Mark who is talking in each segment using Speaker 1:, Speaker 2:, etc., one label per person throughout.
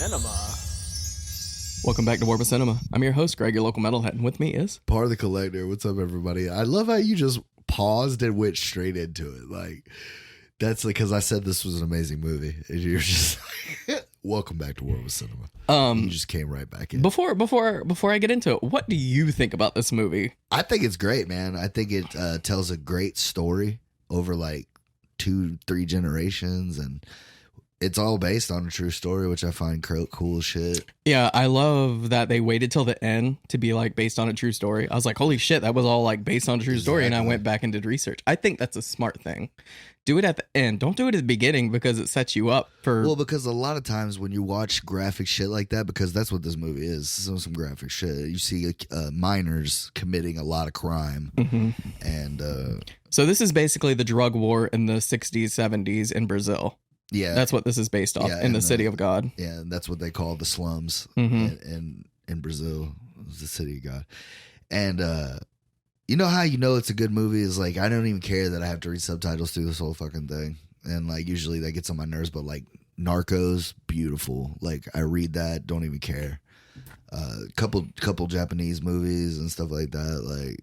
Speaker 1: Cinema.
Speaker 2: Welcome back to Warp of Cinema. I'm your host, Greg, your local metalhead, and with me is...
Speaker 3: Part the Collector. What's up, everybody? I love how you just paused and went straight into it. Like, that's because I said this was an amazing movie. And you're just like, welcome back to Warp of Cinema. You just came right back in.
Speaker 2: Before I get into it, what do you think about this movie?
Speaker 3: I think it's great, man. I think it tells a great story over like 2-3 generations, and it's all based on a true story, which I find cool as shit.
Speaker 2: Yeah, I love that they waited till the end to be like based on a true story. I was like, holy shit, that was all like based on a true story, and I went back and did research. I think that's a smart thing. Do it at the end. Don't do it at the beginning because it sets you up for...
Speaker 3: Well, because a lot of times when you watch graphic shit like that, because that's what this movie is, some graphic shit, you see minors committing a lot of crime.
Speaker 2: Mm-hmm.
Speaker 3: And...
Speaker 2: So this is basically the drug war in the 60s, 70s in Brazil.
Speaker 3: Yeah,
Speaker 2: that's what this is based off in the City of God.
Speaker 3: Yeah, and that's what they call the slums in Brazil, the City of God. And you know how you know it's a good movie is like I don't even care that I have to read subtitles through this whole fucking thing, and like usually that gets on my nerves. But like Narcos, beautiful. Like I read that, don't even care. Couple Japanese movies and stuff like that, like.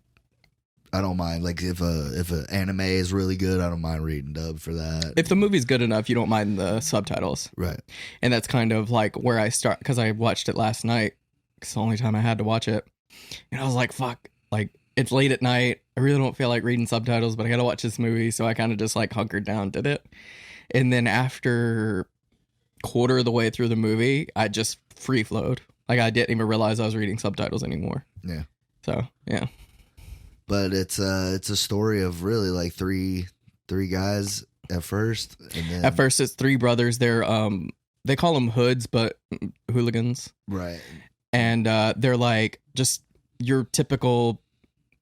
Speaker 3: I don't mind. Like if a anime is really good, I don't mind reading dub for that.
Speaker 2: If the movie's good enough, you don't mind the subtitles,
Speaker 3: right?
Speaker 2: And that's kind of like where I start because I watched it last night. It's the only time I had to watch it, and I was like, "Fuck!" Like it's late at night. I really don't feel like reading subtitles, but I gotta watch this movie, so I kind of just like hunkered down, did it, and then after quarter of the way through the movie, I just free flowed. Like I didn't even realize I was reading subtitles anymore.
Speaker 3: Yeah.
Speaker 2: So yeah.
Speaker 3: But it's a story of really like three guys at first, and then
Speaker 2: at first it's three brothers. They're they call them hoods, but hooligans,
Speaker 3: right?
Speaker 2: And they're like just your typical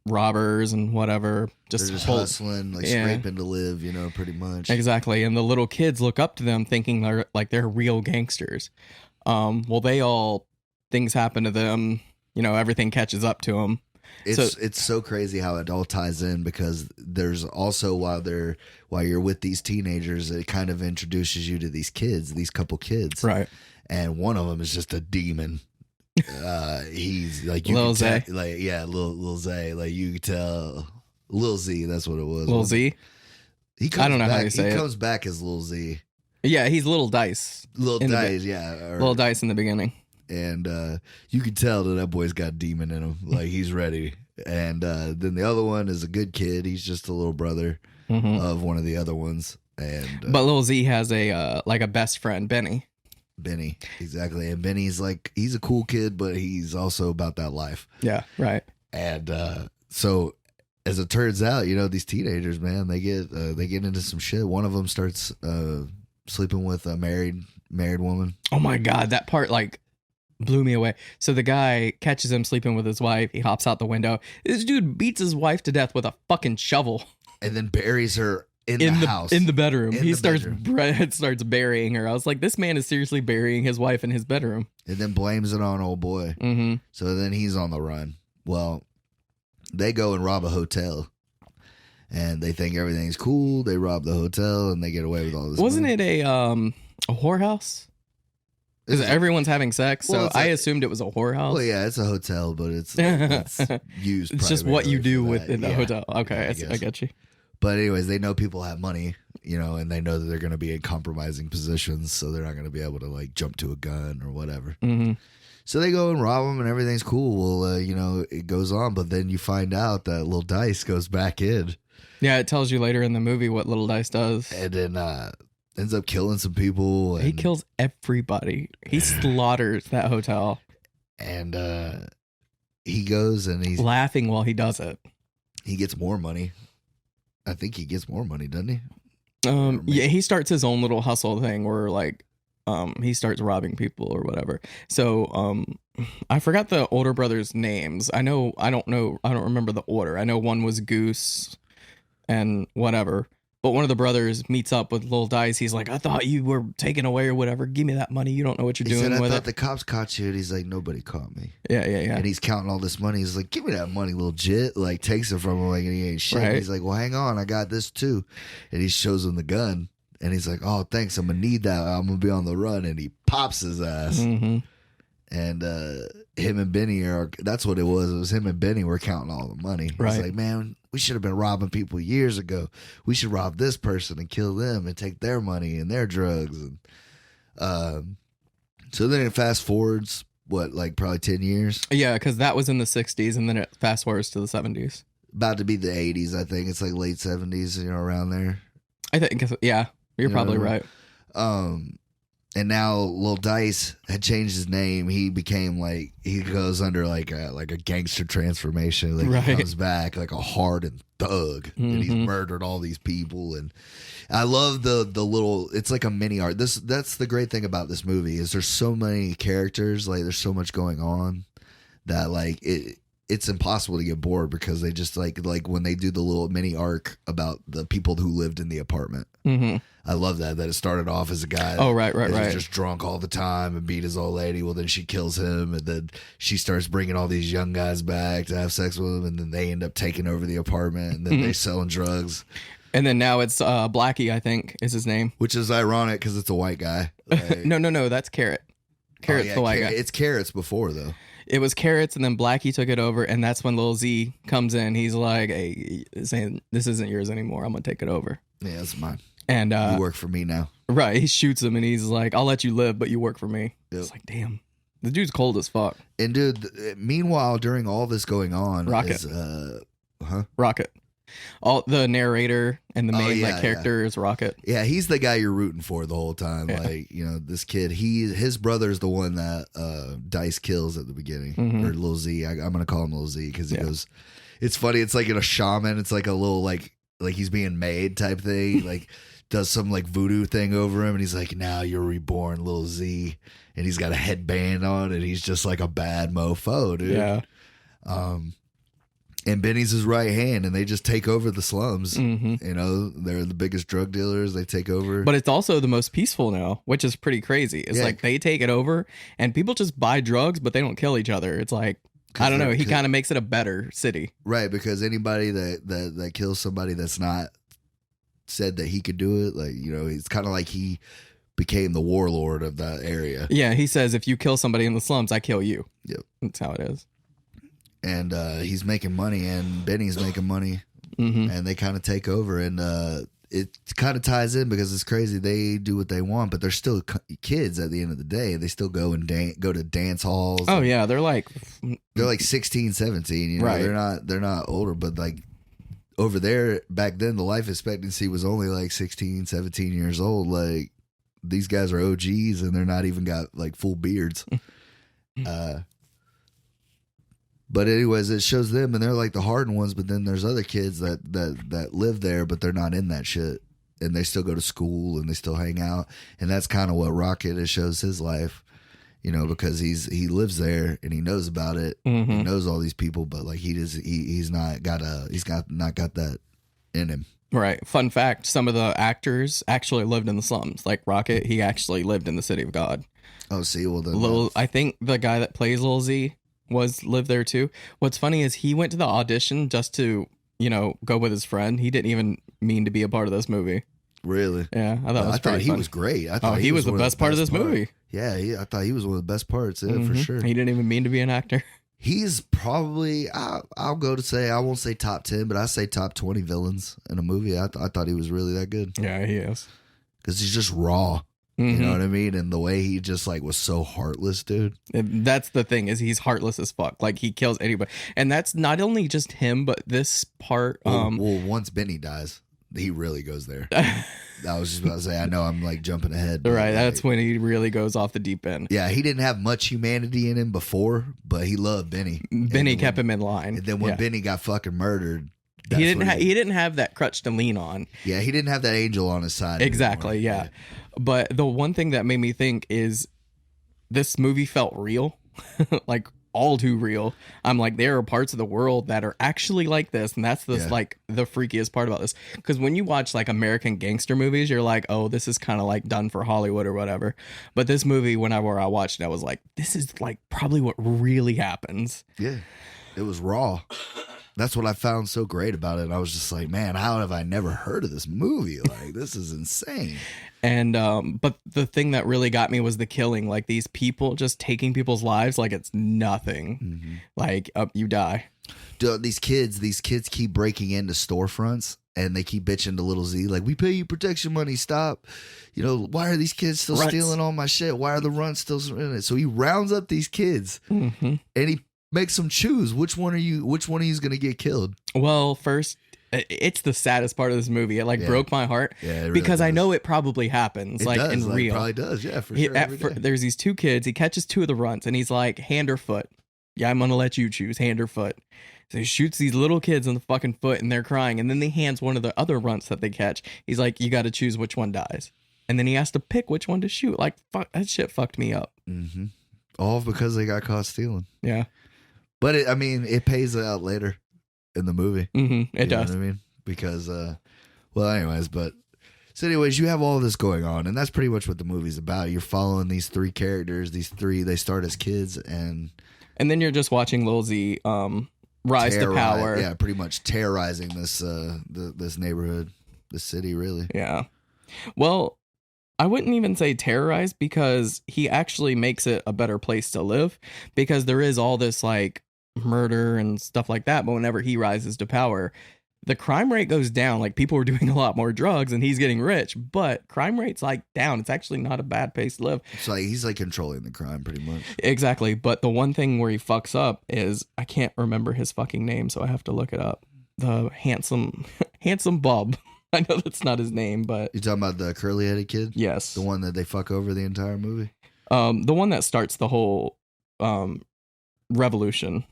Speaker 2: robbers and whatever.
Speaker 3: They're just hustling, like scraping to live, you know, pretty much.
Speaker 2: Exactly. And the little kids look up to them, thinking they're real gangsters. Well, things happen to them. You know, everything catches up to them.
Speaker 3: It's so crazy how it all ties in because there's also while you're with these teenagers, it kind of introduces you to these couple kids,
Speaker 2: right?
Speaker 3: And one of them is just a demon. He's like
Speaker 2: Lil Zay,
Speaker 3: Lil Zay, like you could tell, Lil Z. That's what it was.
Speaker 2: Lil Z.
Speaker 3: I don't know how you say it. He comes back as Lil Z.
Speaker 2: Yeah, he's Little Dice.
Speaker 3: Little Dice,
Speaker 2: Little Dice in the beginning.
Speaker 3: And you can tell that boy's got demon in him. Like, he's ready. And then the other one is a good kid. He's just a little brother of one of the other ones. But
Speaker 2: Lil Z has a best friend, Benny.
Speaker 3: Benny, exactly. And Benny's like, he's a cool kid, but he's also about that life.
Speaker 2: Yeah, right.
Speaker 3: And so, as it turns out, you know, these teenagers, man, they get into some shit. One of them starts sleeping with a married woman.
Speaker 2: Oh, my God. That part, like... blew me away. So the guy catches him sleeping with his wife. He hops out the window. This dude beats his wife to death with a fucking shovel.
Speaker 3: And then buries her in the house.
Speaker 2: In the bedroom. He starts burying her. I was like, this man is seriously burying his wife in his bedroom.
Speaker 3: And then blames it on old boy.
Speaker 2: Mm-hmm.
Speaker 3: So then he's on the run. Well, they go and rob a hotel. And they think everything's cool. They rob the hotel and they get away with all this
Speaker 2: Wasn't
Speaker 3: money.
Speaker 2: it a whorehouse? Because everyone's having sex, so I assumed it was a whorehouse.
Speaker 3: Well, yeah, it's a hotel, but it's used.
Speaker 2: It's just what you do within the hotel. Okay, I get you.
Speaker 3: But anyways, they know people have money, you know, and they know that they're going to be in compromising positions, so they're not going to be able to like jump to a gun or whatever.
Speaker 2: Mm-hmm.
Speaker 3: So they go and rob them, and everything's cool. Well, you know, it goes on, but then you find out that Little Dice goes back in.
Speaker 2: Yeah, it tells you later in the movie what Little Dice does,
Speaker 3: and then ends up killing some people.
Speaker 2: He kills everybody. He slaughters that hotel.
Speaker 3: And he goes and he's
Speaker 2: laughing while he does it.
Speaker 3: He gets more money. I think he gets more money, doesn't he?
Speaker 2: Yeah, he starts his own little hustle thing where like he starts robbing people or whatever. So I forgot the older brothers' names. I don't remember the order. I know one was Goose and whatever. But one of the brothers meets up with Lil Dice. He's like, I thought you were taken away or whatever. Give me that money. You don't know what you're doing with it.
Speaker 3: I thought the cops caught you. And he's like, nobody caught me.
Speaker 2: Yeah.
Speaker 3: And he's counting all this money. He's like, give me that money, little jit. Like, takes it from him like he ain't shit.
Speaker 2: Right.
Speaker 3: He's like, well, hang on. I got this too. And he shows him the gun. And he's like, oh, thanks, I'm gonna need that, I'm gonna be on the run. And he pops his ass. And him and Benny that's what it was him and Benny were counting all the money. Right. It's like, man, we should have been robbing people years ago. We should rob this person and kill them and take their money and their drugs. And so then it fast forwards, what, like probably 10 years?
Speaker 2: Yeah, because that was in the 60s, and then it fast forwards to the 70s.
Speaker 3: About to be the 80s, I think. It's like late 70s, around there.
Speaker 2: I think, yeah, you're probably right.
Speaker 3: And now Lil Dice had changed his name. He became he goes under like a gangster transformation. He comes back like a hardened thug, and he's murdered all these people. And I love the little. It's like a mini art. That's the great thing about this movie is there's so many characters. Like there's so much going on that it's impossible to get bored because they just like when they do the little mini arc about the people who lived in the apartment. I love that it started off as a guy.
Speaker 2: Oh, right.
Speaker 3: Just drunk all the time and beat his old lady. Well, then she kills him, and then she starts bringing all these young guys back to have sex with him, and then they end up taking over the apartment, and then they're selling drugs. And
Speaker 2: then now it's Blackie, I think, is his name.
Speaker 3: Which is ironic because it's a white guy.
Speaker 2: No, that's Carrot. Carrot's the white guy.
Speaker 3: It's Carrot's before, though.
Speaker 2: It was Carrots, and then Blackie took it over, and that's when Lil Z comes in. He's like, hey, saying, this isn't yours anymore. I'm going to take it over.
Speaker 3: Yeah, it's mine.
Speaker 2: And
Speaker 3: you work for me now.
Speaker 2: Right. He shoots him, and he's like, I'll let you live, but you work for me. Yep. It's like, damn. The dude's cold as fuck.
Speaker 3: And, dude, meanwhile, during all this going on...
Speaker 2: Rocket. Rocket. All the narrator and the main character is Rocket.
Speaker 3: Yeah, he's the guy you're rooting for the whole time. Yeah. This kid, his brother's the one that Dice kills at the beginning, or Lil Z. I'm gonna call him Lil Z because he goes. It's funny. It's like in a shaman. It's like a little like he's being made type thing. Like does some like voodoo thing over him, and he's like, "Now you're reborn, Lil Z," and he's got a headband on, and he's just like a bad mofo, dude.
Speaker 2: Yeah.
Speaker 3: And Benny's his right hand, and they just take over the slums. They're the biggest drug dealers. They take over.
Speaker 2: But it's also the most peaceful now, which is pretty crazy. It's like they take it over, and people just buy drugs, but they don't kill each other. It's like, I don't know. He kind of makes it a better city.
Speaker 3: Right, because anybody that kills somebody that's not said that he could do it, it's kind of like he became the warlord of that area.
Speaker 2: Yeah, he says, if you kill somebody in the slums, I kill you.
Speaker 3: Yep.
Speaker 2: That's how it is.
Speaker 3: And he's making money, and Benny's making money, and they kind of take over, and it kind of ties in because it's crazy. They do what they want, but they're still kids at the end of the day. They still go and go to dance halls.
Speaker 2: Oh yeah, they're like
Speaker 3: 16, 17.
Speaker 2: Right.
Speaker 3: They're not older, but like over there back then, the life expectancy was only like 16, 17 years old. Like these guys are OGs, and they're not even got like full beards. But anyways, it shows them, and they're like the hardened ones. But then there's other kids that live there, but they're not in that shit, and they still go to school and they still hang out. And that's kind of what Rocket shows his life, because he lives there and he knows about it. He knows all these people, but like he's not got that in him.
Speaker 2: Right. Fun fact: some of the actors actually lived in the slums. Like Rocket, he actually lived in the City of God.
Speaker 3: Oh, see, well then,
Speaker 2: I think the guy that plays Lil Z lived there too. What's funny is he went to the audition just to go with his friend. He didn't even mean to be a part of this movie.
Speaker 3: Really?
Speaker 2: Yeah, I thought
Speaker 3: he was great. I thought
Speaker 2: he was the best part of this movie.
Speaker 3: Yeah, I thought he was one of the best parts. Yeah, for sure.
Speaker 2: He didn't even mean to be an actor.
Speaker 3: He's probably I'll go to say, I won't say top 10, but I say top 20 villains in a movie. I thought he was really that good.
Speaker 2: Yeah, he is.
Speaker 3: Because he's just raw. You know what I mean? And the way he just like was so heartless, dude.
Speaker 2: And that's the thing, is he's heartless as fuck. Like he kills anybody. And that's not only just him, but this part.
Speaker 3: Well, once Benny dies, he really goes there. I was just about to say, I know I'm like jumping ahead.
Speaker 2: Right. That's when he really goes off the deep end.
Speaker 3: Yeah. He didn't have much humanity in him before, but he loved Benny.
Speaker 2: Benny kept him in line.
Speaker 3: And then when Benny got fucking murdered,
Speaker 2: he didn't have that crutch to lean on.
Speaker 3: Yeah. He didn't have that angel on his side.
Speaker 2: Exactly. Yeah. But the one thing that made me think is this movie felt real, like all too real. I'm like, there are parts of the world that are actually like this. And that's like the freakiest part about this. Because when you watch like American gangster movies, you're like, oh, this is kind of like done for Hollywood or whatever. But this movie, whenever I watched it, I was like, this is like probably what really happens.
Speaker 3: Yeah. It was raw. That's what I found so great about it. And I was just like, man, how have I never heard of this movie? Like, this is insane.
Speaker 2: And but the thing that really got me was the killing. Like, these people just taking people's lives like it's nothing.
Speaker 3: Mm-hmm.
Speaker 2: Like, you die.
Speaker 3: Dude, these kids keep breaking into storefronts, and they keep bitching to Little Z, like, we pay you protection money, stop. You know, why are these kids still stealing all my shit? Why are the runts still in it? So he rounds up these kids, and he makes them choose which one of you is going to get killed.
Speaker 2: Well, first, it's the saddest part of this movie. It broke my heart,
Speaker 3: really
Speaker 2: because
Speaker 3: does.
Speaker 2: I know it probably happens, in real.
Speaker 3: It probably does, yeah, for sure.
Speaker 2: There's these two kids. He catches two of the runts, and he's like, hand or foot. Yeah, I'm gonna let you choose, hand or foot. So he shoots these little kids in the fucking foot, and they're crying. And then he hands one of the other runts that they catch. He's like, you got to choose which one dies. And then he has to pick which one to shoot. Like, fuck, that shit fucked me up.
Speaker 3: Mm-hmm. All because they got caught stealing.
Speaker 2: Yeah,
Speaker 3: but it pays out later in the movie.
Speaker 2: Mm-hmm. It does.
Speaker 3: Know what I mean? Because, anyways, you have all this going on, and that's pretty much what the movie's about. You're following these three characters. They start as kids, and
Speaker 2: then you're just watching Lil Z rise to power.
Speaker 3: Yeah, pretty much terrorizing this this neighborhood, this city, really.
Speaker 2: Yeah. Well, I wouldn't even say terrorized, because he actually makes it a better place to live, because there is all this like murder and stuff like that. But whenever he rises to power, the crime rate goes down. Like, people are doing a lot more drugs and he's getting rich, but crime rate's like down. It's actually not a bad place to live.
Speaker 3: It's like he's like controlling the crime pretty much.
Speaker 2: Exactly. But the one thing where he fucks up is, I can't remember his fucking name, so I have to look it up. The handsome Bob. I know that's not his name, but
Speaker 3: you talking about the curly headed kid?
Speaker 2: Yes.
Speaker 3: The one that they fuck over the entire movie?
Speaker 2: The one that starts the whole revolution.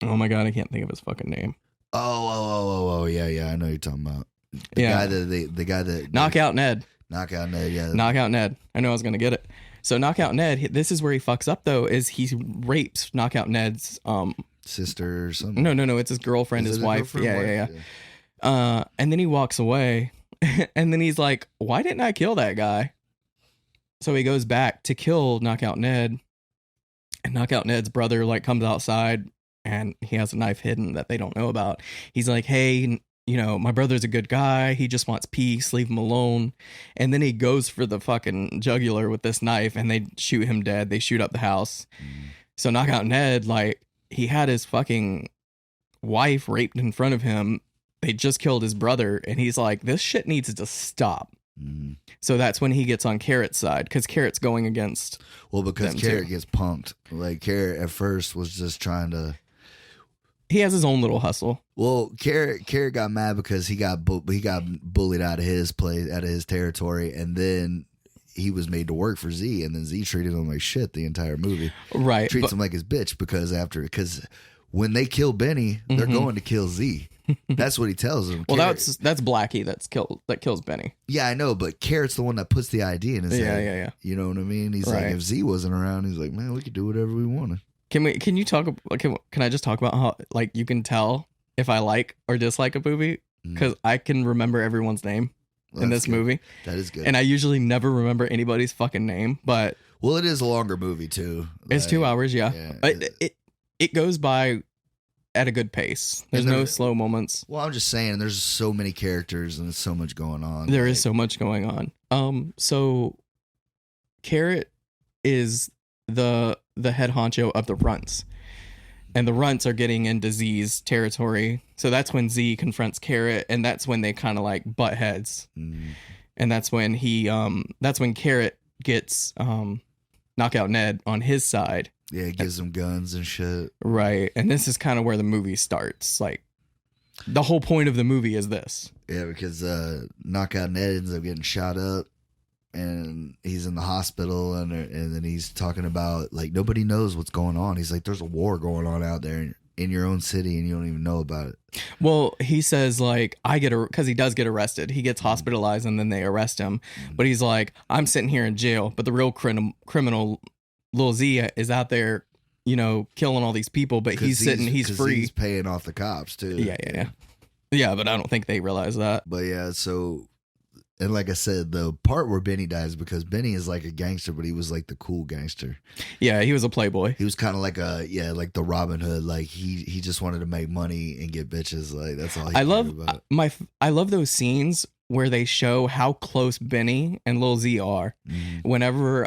Speaker 2: Oh my god, I can't think of his fucking name.
Speaker 3: Oh, yeah, I know who you're talking about. The guy that
Speaker 2: Knockout Ned.
Speaker 3: Knockout Ned, yeah.
Speaker 2: Knockout Ned. I know I was gonna get it. So Knockout Ned, this is where he fucks up though, is he rapes Knockout Ned's
Speaker 3: sister or something.
Speaker 2: No, it's his girlfriend, his wife. Yeah. And then he walks away, and then he's like, why didn't I kill that guy? So he goes back to kill Knockout Ned, and Knockout Ned's brother like comes outside, and he has a knife hidden that they don't know about. He's like, hey, you know, my brother's a good guy. He just wants peace. Leave him alone. And then he goes for the fucking jugular with this knife, and they shoot him dead. They shoot up the house. So Knockout Ned, like, he had his fucking wife raped in front of him. They just killed his brother, and he's like, this shit needs to stop. So that's when he gets on Carrot's side, because Carrot's going against.
Speaker 3: Well, because Carrot gets punked. Like, Carrot at first was just trying to.
Speaker 2: He has his own little hustle.
Speaker 3: Well, Carrot got mad because he got bullied out of his place, out of his territory, and then he was made to work for Z, and then Z treated him like shit the entire movie.
Speaker 2: Right,
Speaker 3: treats him like his bitch because when they kill Benny, they're going to kill Z. That's what he tells him.
Speaker 2: Well, that's Blackie that kills Benny.
Speaker 3: Yeah, I know, but Carrot's the one that puts the idea in his head.
Speaker 2: Yeah.
Speaker 3: You know what I mean? He's like, if Z wasn't around, he's like, man, we could do whatever we want.
Speaker 2: Can I just talk about how, like, you can tell if I like or dislike a movie? Because I can remember everyone's name in this movie.
Speaker 3: That is good.
Speaker 2: And I usually never remember anybody's fucking name, but.
Speaker 3: Well, it is a longer movie, too.
Speaker 2: It's 2 hours, yeah. It goes by at a good pace. There's no slow moments.
Speaker 3: Well, I'm just saying, there's so many characters and there's so much going on.
Speaker 2: There is so much going on. So Carrot is the head honcho of the runts, and the runts are getting into Z's territory. So that's when Z confronts Carrot, and that's when they kind of like butt heads. And that's when that's when Carrot gets Knockout Ned on his side.
Speaker 3: Yeah, he gives him guns and shit.
Speaker 2: Right. And this is kind of where the movie starts. Like, the whole point of the movie is this.
Speaker 3: Yeah, because Knockout Ned ends up getting shot up, and he's in the hospital, and then he's talking about, like, nobody knows what's going on. He's like, there's a war going on out there in your own city, and you don't even know about it.
Speaker 2: Well, he says, like, because he does get arrested. He gets hospitalized, and then they arrest him. But he's like, I'm sitting here in jail, but the real criminal Lil Z is out there, you know, killing all these people, but he's free.
Speaker 3: He's paying off the cops too.
Speaker 2: Yeah, but I don't think they realize that.
Speaker 3: But yeah, so And like I said, the part where Benny dies, because Benny is like a gangster, but he was like the cool gangster.
Speaker 2: Yeah, he was a playboy.
Speaker 3: He was kind of like like the Robin Hood. Like he just wanted to make money and get bitches. Like that's all he cared about.
Speaker 2: I love those scenes where they show how close Benny and Lil Z are. Whenever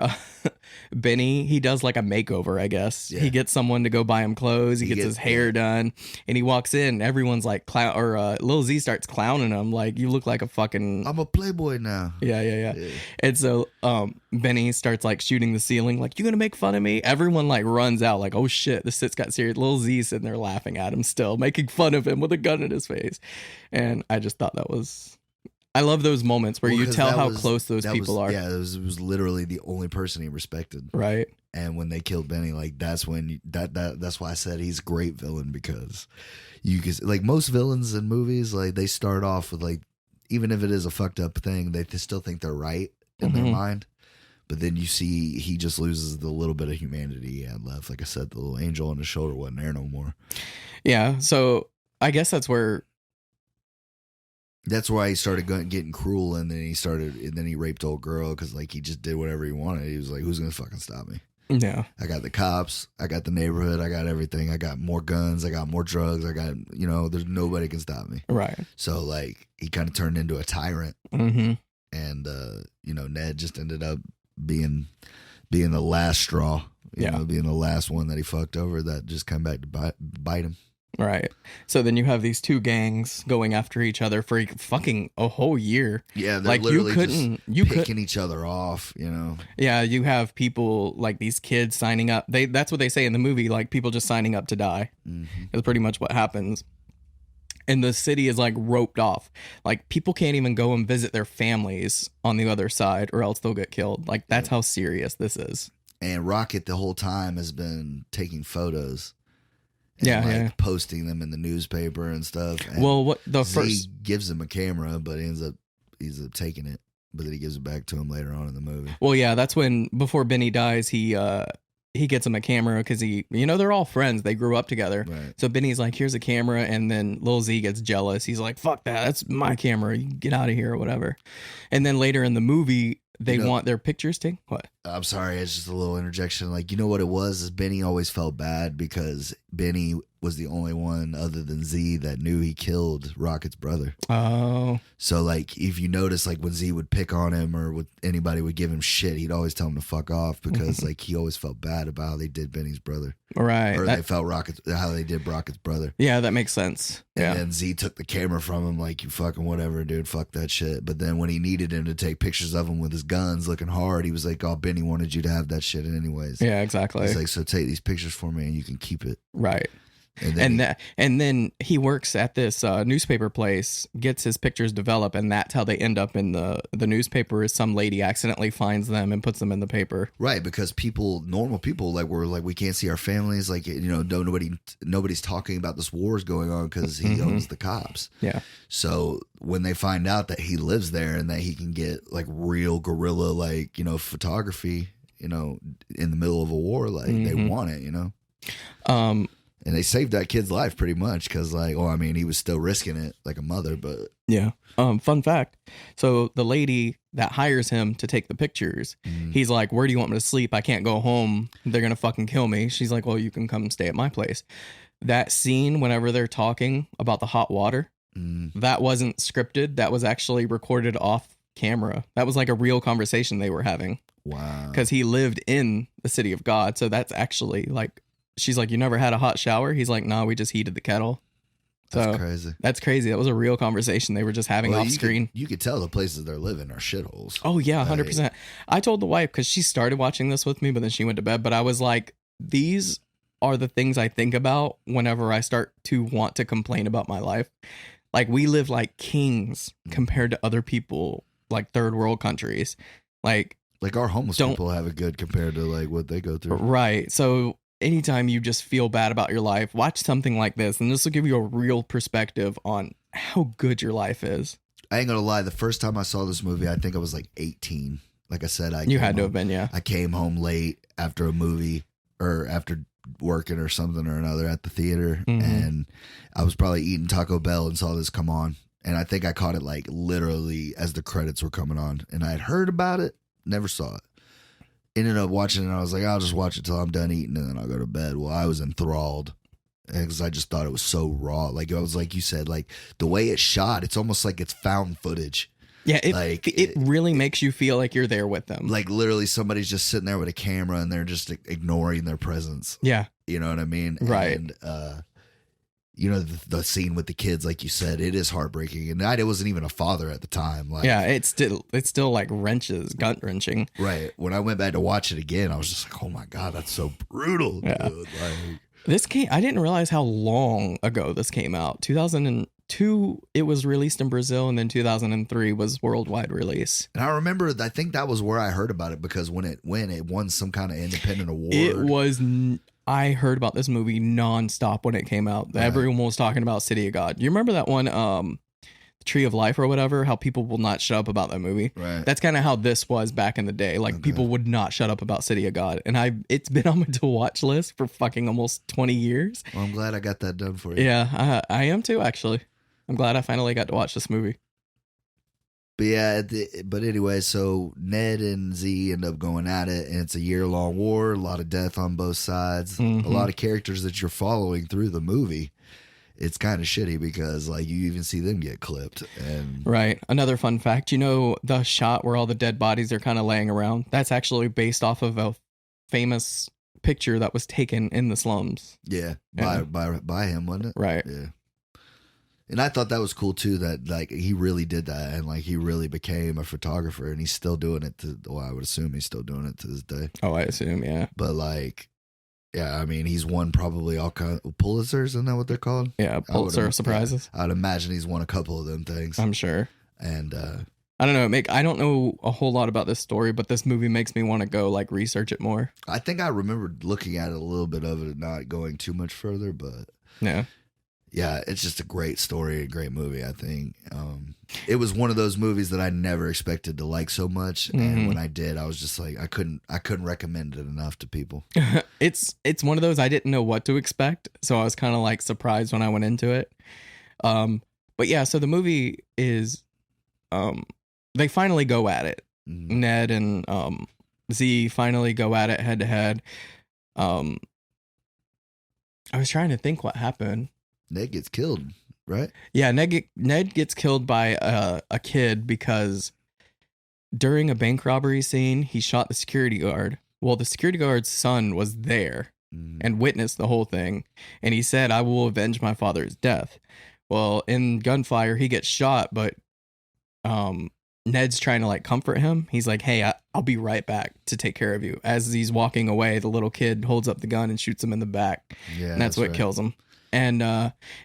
Speaker 2: Benny, he does like a makeover, I guess. Yeah. He gets someone to go buy him clothes. He gets his hair done, and he walks in. Everyone's like Lil Z starts clowning him like, "You look like a fucking
Speaker 3: I'm a playboy now."
Speaker 2: Yeah. And so Benny starts like shooting the ceiling, like, "You gonna make fun of me?" Everyone like runs out, like, "Oh shit, this shit's got serious." Lil Z sitting there laughing at him, still making fun of him with a gun in his face, and I just thought that was. I love those moments where you tell how close those people are.
Speaker 3: Yeah, it was literally the only person he respected.
Speaker 2: Right.
Speaker 3: And when they killed Benny, like that's when that's why I said he's a great villain, because you can, like, most villains in movies, like they start off with, like, even if it is a fucked up thing, they still think they're right in their mind. But then you see he just loses the little bit of humanity he had left. Like I said, the little angel on his shoulder wasn't there no more.
Speaker 2: Yeah, so I guess that's why
Speaker 3: he started getting cruel, and then he raped old girl, because like he just did whatever he wanted. He was like, "Who's gonna fucking stop me?"
Speaker 2: Yeah,
Speaker 3: I got the cops, I got the neighborhood, I got everything. I got more guns, I got more drugs, I got, there's nobody can stop me.
Speaker 2: Right.
Speaker 3: So like he kind of turned into a tyrant,
Speaker 2: and
Speaker 3: Ned just ended up being the last straw. Being the last one that he fucked over that just come back to bite him.
Speaker 2: Right. So then you have these two gangs going after each other for fucking a whole year.
Speaker 3: Yeah, they're like literally picking each other off,
Speaker 2: Yeah, you have people like these kids signing up. That's what they say in the movie, like people just signing up to die. That's pretty much what happens. And the city is like roped off. Like people can't even go and visit their families on the other side, or else they'll get killed. Like that's how serious this is. And
Speaker 3: Rocket the whole time has been taking photos. And posting them in the newspaper and stuff. And Z gives him a camera, but he ends up taking it. But then he gives it back to him later on in the movie.
Speaker 2: Well, yeah, that's when, before Benny dies, he gets him a camera, because they're all friends. They grew up together.
Speaker 3: Right.
Speaker 2: So Benny's like, "Here's a camera," and then Lil Z gets jealous. He's like, "Fuck that! That's my camera. You can get out of here," or whatever. And then later in the movie, they want their pictures taken. What?
Speaker 3: I'm sorry, it's just a little interjection. Like, what it was is Benny always felt bad because Benny was the only one other than Z that knew he killed Rocket's brother.
Speaker 2: Oh.
Speaker 3: So, like, if you notice, like, when Z would pick on him or anybody would give him shit, he'd always tell him to fuck off, because, like, he always felt bad about how they did Benny's brother.
Speaker 2: Right.
Speaker 3: Or they felt how they did Rocket's brother.
Speaker 2: Yeah, that makes sense.
Speaker 3: And then Z took the camera from him, like, "You fucking whatever, dude, fuck that shit." But then when he needed him to take pictures of him with his guns looking hard, he was like, "Oh, Benny wanted you to have that shit anyways."
Speaker 2: Yeah, exactly.
Speaker 3: He's like, "So take these pictures for me and you can keep it."
Speaker 2: Right. And then he works at this newspaper place, gets his pictures developed, and that's how they end up in the newspaper. Is some lady accidentally finds them and puts them in the paper.
Speaker 3: Right, because normal people, like, we're like, we can't see our families, like, nobody's talking about this war is going on because he owns the cops.
Speaker 2: Yeah.
Speaker 3: So when they find out that he lives there and that he can get like real guerrilla, like, photography, in the middle of a war, like they want it, And they saved that kid's life pretty much, because, like, he was still risking it like a mother, but...
Speaker 2: Yeah. Fun fact. So the lady that hires him to take the pictures, he's like, "Where do you want me to sleep? I can't go home. They're going to fucking kill me." She's like, "Well, you can come stay at my place." That scene, whenever they're talking about the hot water, that wasn't scripted. That was actually recorded off camera. That was like a real conversation they were having.
Speaker 3: Wow.
Speaker 2: Because he lived in the city of God. So that's actually like... She's like, "You never had a hot shower?" He's like, "No, we just heated the kettle."
Speaker 3: That's crazy.
Speaker 2: That's crazy. That was a real conversation they were just having off screen.
Speaker 3: You could tell the places they're living are shitholes.
Speaker 2: Oh, yeah, 100%. I told the wife, because she started watching this with me, but then she went to bed. But I was like, these are the things I think about whenever I start to want to complain about my life. Like, we live like kings compared to other people, like third world countries. Like
Speaker 3: our homeless people have it good compared to like what they go through.
Speaker 2: Right. So anytime you just feel bad about your life, watch something like this, and this will give you a real perspective on how good your life is.
Speaker 3: I ain't gonna lie, the first time I saw this movie, I think I was like 18. Like I said,
Speaker 2: you had to have been, yeah.
Speaker 3: I came home late after a movie or after working or something or another at the theater, and I was probably eating Taco Bell and saw this come on, And I think I caught it like literally as the credits were coming on. And I had heard about it, never saw it. Ended up watching it, and I was like, I'll just watch it till I'm done eating, and then I'll go to bed. Well, I was enthralled because I just thought it was so raw. Like, I was like you said, like the way it's shot, it's almost like it's found footage.
Speaker 2: Yeah, it really makes you feel like you're there with them.
Speaker 3: Like literally somebody's just sitting there with a camera and they're just ignoring their presence.
Speaker 2: Yeah.
Speaker 3: You know what I mean?
Speaker 2: Right.
Speaker 3: And, you know, the scene with the kids, like you said, it is heartbreaking. And I wasn't even a father at the time. Like,
Speaker 2: yeah, it's still like gut wrenching.
Speaker 3: Right. When I went back to watch it again, I was just like, oh my God, that's so brutal.
Speaker 2: Yeah.
Speaker 3: Dude. Like,
Speaker 2: I didn't realize how long ago this came out. 2002, it was released in Brazil, and then 2003 was worldwide release.
Speaker 3: and I remember, I think that was where I heard about it, because when it won some kind of independent award.
Speaker 2: I heard about this movie nonstop when it came out.
Speaker 3: Right.
Speaker 2: Everyone was talking about City of God. You remember that one, Tree of Life or whatever, how people will not shut up about that movie?
Speaker 3: Right.
Speaker 2: That's kind of how this was back in the day. Like, people would not shut up about City of God. And it's been on my to watch list for fucking almost 20 years.
Speaker 3: Well, I'm glad I got that done for you.
Speaker 2: Yeah, I am too, actually. I'm glad I finally got to watch this movie.
Speaker 3: But yeah, but anyway, so Ned and Z end up going at it, and it's a year-long war, a lot of death on both sides, a lot of characters that you're following through the movie. It's kind of shitty because like you even see them get clipped. And
Speaker 2: right. Another fun fact, you know, the shot where all the dead bodies are kind of laying around, that's actually based off of a famous picture that was taken in the slums.
Speaker 3: Yeah, by him, wasn't it?
Speaker 2: Right.
Speaker 3: Yeah. And I thought that was cool too, that like he really did that, and like he really became a photographer, and he's still doing it I would assume he's still doing it to this day.
Speaker 2: Oh, I assume, yeah.
Speaker 3: But like, yeah, I mean, he's won probably all kinds of Pulitzers, isn't that what they're called?
Speaker 2: Yeah, Pulitzer surprises.
Speaker 3: Yeah, I'd imagine he's won a couple of them things.
Speaker 2: I'm sure.
Speaker 3: And
Speaker 2: I don't know, I don't know a whole lot about this story, but this movie makes me want to go like research it more.
Speaker 3: I think I remembered looking at it a little bit of it, not going too much further, but
Speaker 2: yeah.
Speaker 3: Yeah, it's just a great story, a great movie, I think. It was one of those movies that I never expected to like so much, and when I did, I was just like, I couldn't recommend it enough to people.
Speaker 2: It's one of those I didn't know what to expect, so I was kind of like surprised when I went into it. But yeah, so the movie is, they finally go at it. Ned and Z finally go at it head to head. I was trying to think what happened.
Speaker 3: Ned gets killed, right?
Speaker 2: Yeah, Ned gets killed by a kid because during a bank robbery scene, he shot the security guard. Well, the security guard's son was there and witnessed the whole thing, and he said, "I will avenge my father's death." Well, in gunfire, he gets shot, but Ned's trying to like comfort him. He's like, "Hey, I'll be right back to take care of you." As he's walking away, the little kid holds up the gun and shoots him in the back. Yeah, and that's what right. kills him. And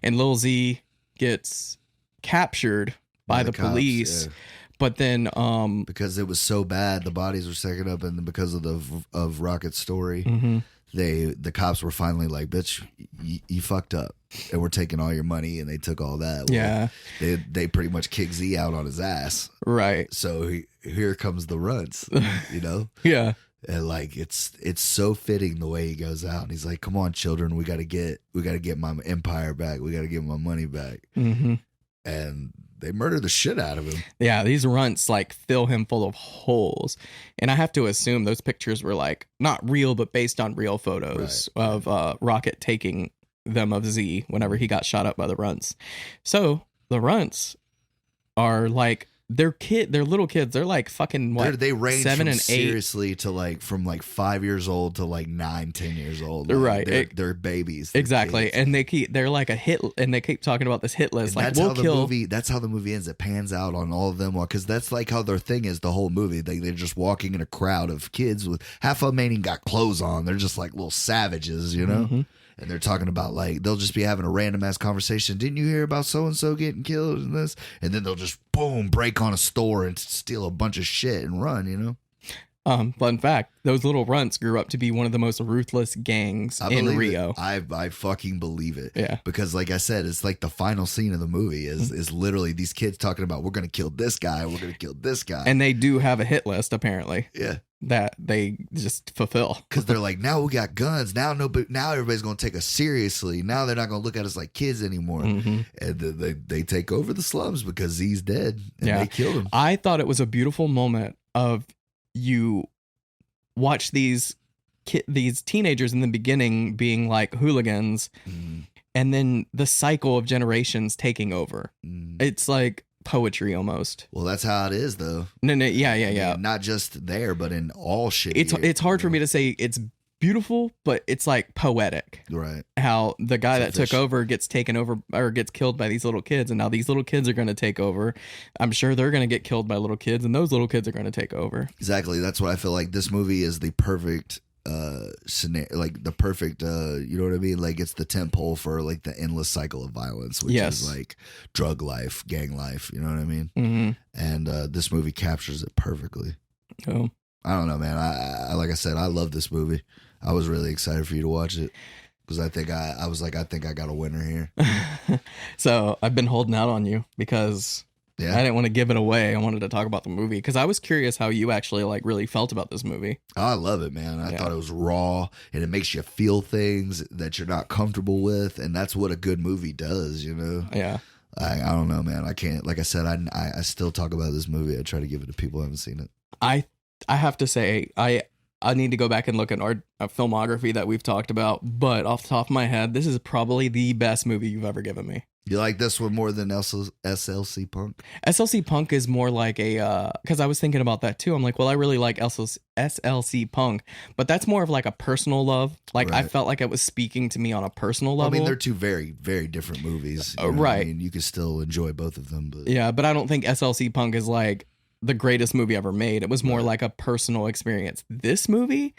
Speaker 2: Lil Z gets captured by the cops, police, yeah. But then
Speaker 3: because it was so bad, the bodies were stacking up, and because of Rocket's story, the cops were finally like, "Bitch, you fucked up, and we're taking all your money," and they took all that. Well,
Speaker 2: yeah,
Speaker 3: they pretty much kicked Z out on his ass,
Speaker 2: right?
Speaker 3: So here comes the runts, you know?
Speaker 2: Yeah.
Speaker 3: And like it's so fitting the way he goes out, and he's like, "Come on, children, we got to get my empire back. We got to get my money back." And they murder the shit out of him.
Speaker 2: Yeah, these runts like fill him full of holes, and I have to assume those pictures were like not real, but based on real photos of Rocket taking them of Z whenever he got shot up by the runts. So the runts are like. They're little kids. They're like fucking what?
Speaker 3: They range
Speaker 2: 7
Speaker 3: from
Speaker 2: and 8
Speaker 3: seriously to like from like 5 years old to like 9, 10 years old. Like,
Speaker 2: right.
Speaker 3: They're babies. They're
Speaker 2: exactly.
Speaker 3: kids.
Speaker 2: And they're like a hit, and they keep talking about this hit list.
Speaker 3: And
Speaker 2: like
Speaker 3: that's how the movie ends. It pans out on all of them, because that's like how their thing is the whole movie. They're just walking in a crowd of kids with half of them ain't even got clothes on. They're just like little savages, you know. And they're talking about like they'll just be having a random ass conversation. Didn't you hear about so and so getting killed and this? And then they'll just boom break on a store and steal a bunch of shit and run. You know.
Speaker 2: Fun fact, those little runts grew up to be one of the most ruthless gangs in Rio.
Speaker 3: I fucking believe it.
Speaker 2: Yeah.
Speaker 3: Because like I said, it's like the final scene of the movie is literally these kids talking about, we're going to kill this guy. We're going to kill this guy.
Speaker 2: And they do have a hit list, apparently.
Speaker 3: Yeah.
Speaker 2: That they just fulfill.
Speaker 3: Because they're like, now we got guns. Now everybody's going to take us seriously. Now they're not going to look at us like kids anymore.
Speaker 2: Mm-hmm.
Speaker 3: And they take over the slums because he's dead. And they killed him.
Speaker 2: I thought it was a beautiful moment of you watch these teenagers in the beginning being like hooligans, and then the cycle of generations taking over. It's like poetry almost.
Speaker 3: Well, that's how it is, though.
Speaker 2: No, yeah. I mean,
Speaker 3: not just there, but in all shit.
Speaker 2: It's hard for me to say it's beautiful, but it's like poetic.
Speaker 3: Right.
Speaker 2: How the guy that took over gets taken over or gets killed by these little kids, and now these little kids are going to take over. I'm sure they're going to get killed by little kids, and those little kids are going to take over.
Speaker 3: Exactly. That's what I feel like. This movie is the perfect scenario, like the perfect you know what I mean? Like it's the template for like the endless cycle of violence, which is like drug life, gang life, you know what I mean? Mm-hmm. And this movie captures it perfectly.
Speaker 2: Oh.
Speaker 3: I don't know, man. I like I said, I love this movie. I was really excited for you to watch it because I think I think I got a winner here.
Speaker 2: So I've been holding out on you because I didn't want to give it away. I wanted to talk about the movie because I was curious how you actually like really felt about this movie.
Speaker 3: Oh, I love it, man. I thought it was raw and it makes you feel things that you're not comfortable with, and that's what a good movie does, you know?
Speaker 2: Yeah.
Speaker 3: I don't know, man. I can't. Like I said, I still talk about this movie. I try to give it to people who haven't seen it.
Speaker 2: I have to say I need to go back and look at our filmography that we've talked about, but off the top of my head, this is probably the best movie you've ever given me.
Speaker 3: You like this one more than SLC Punk?
Speaker 2: SLC Punk is more like a, because I was thinking about that too. I'm like, well, I really like SLC Punk, but that's more of like a personal love. Like I felt like it was speaking to me on a personal level.
Speaker 3: I mean, they're two very, very different movies. You know
Speaker 2: right.
Speaker 3: I mean, you can still enjoy both of them. But
Speaker 2: yeah, but I don't think SLC Punk is like the greatest movie ever made. It was more like a personal experience. This movie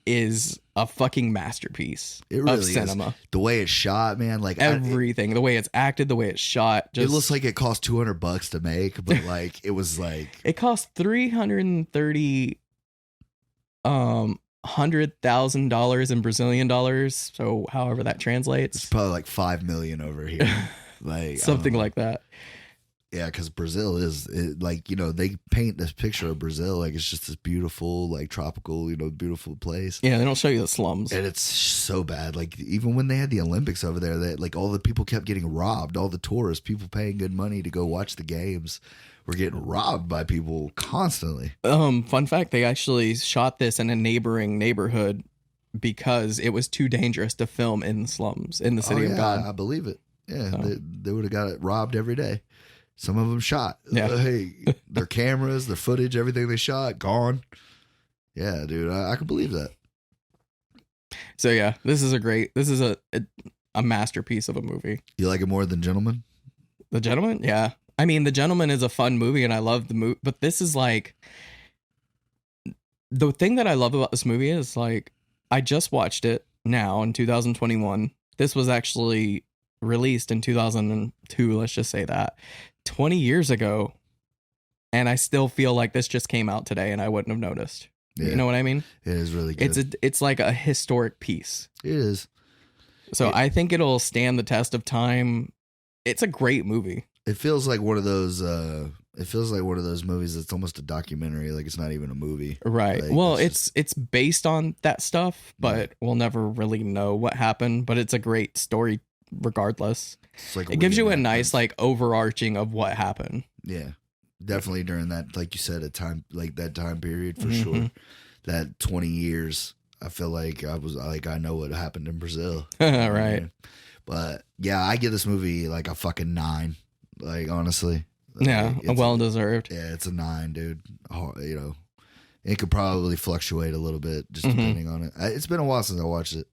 Speaker 2: is a fucking masterpiece of cinema.
Speaker 3: Is. The way it's shot, man, like
Speaker 2: everything, the way it's acted, the way it's shot. Just,
Speaker 3: it looks like it cost $200 to make, but like it was like
Speaker 2: it cost $330,000 in Brazilian dollars. So however that translates,
Speaker 3: it's probably like 5 million over here, like
Speaker 2: something like that.
Speaker 3: Yeah, because Brazil is like, you know, they paint this picture of Brazil like it's just this beautiful, like tropical, you know, beautiful place.
Speaker 2: Yeah, they don't show you the slums.
Speaker 3: And it's so bad. Like even when they had the Olympics over there, that like all the people kept getting robbed. All the tourists, people paying good money to go watch the games, were getting robbed by people constantly.
Speaker 2: Fun fact, they actually shot this in a neighboring neighborhood because it was too dangerous to film in the slums in the city of God.
Speaker 3: I believe it. Yeah, so. They would have got it robbed every day. Some of them shot.
Speaker 2: Yeah.
Speaker 3: Hey, their cameras, their footage, everything they shot, gone. Yeah, dude, I can believe that.
Speaker 2: So yeah, this is a masterpiece of a movie.
Speaker 3: You like it more than Gentleman?
Speaker 2: The Gentleman? Yeah. I mean, The Gentleman is a fun movie and I love the movie, but this is like, the thing that I love about this movie is like, I just watched it now in 2021. This was actually released in 2002, let's just say that. 20 years ago, and I still feel like this just came out today and I wouldn't have noticed. Yeah. You know what I mean?
Speaker 3: It is really good.
Speaker 2: It's like a historic piece.
Speaker 3: It is.
Speaker 2: So I think it'll stand the test of time. It's a great movie.
Speaker 3: It feels like one of those movies that's almost a documentary, like it's not even a movie.
Speaker 2: Right.
Speaker 3: Like,
Speaker 2: well, it's based on that stuff, but we'll never really know what happened, but it's a great story regardless. Like it gives you a nice like overarching of what happened.
Speaker 3: Yeah, definitely during that, like you said, that time period for sure. That 20 years, I feel like I know what happened in Brazil.
Speaker 2: Right.
Speaker 3: But yeah, I give this movie like a fucking 9. Like honestly.
Speaker 2: Yeah, well deserved.
Speaker 3: Yeah, it's a 9, dude. You know, it could probably fluctuate a little bit just depending on it. It's been a while since I watched it.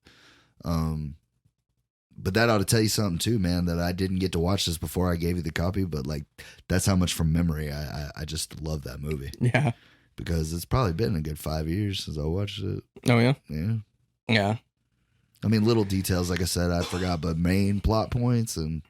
Speaker 3: But that ought to tell you something too, man, that I didn't get to watch this before I gave you the copy, but like that's how much from memory I just love that movie.
Speaker 2: Yeah.
Speaker 3: Because it's probably been a good 5 years since I watched it.
Speaker 2: Oh yeah?
Speaker 3: Yeah.
Speaker 2: Yeah.
Speaker 3: I mean, little details, like I said, I forgot, but main plot points, and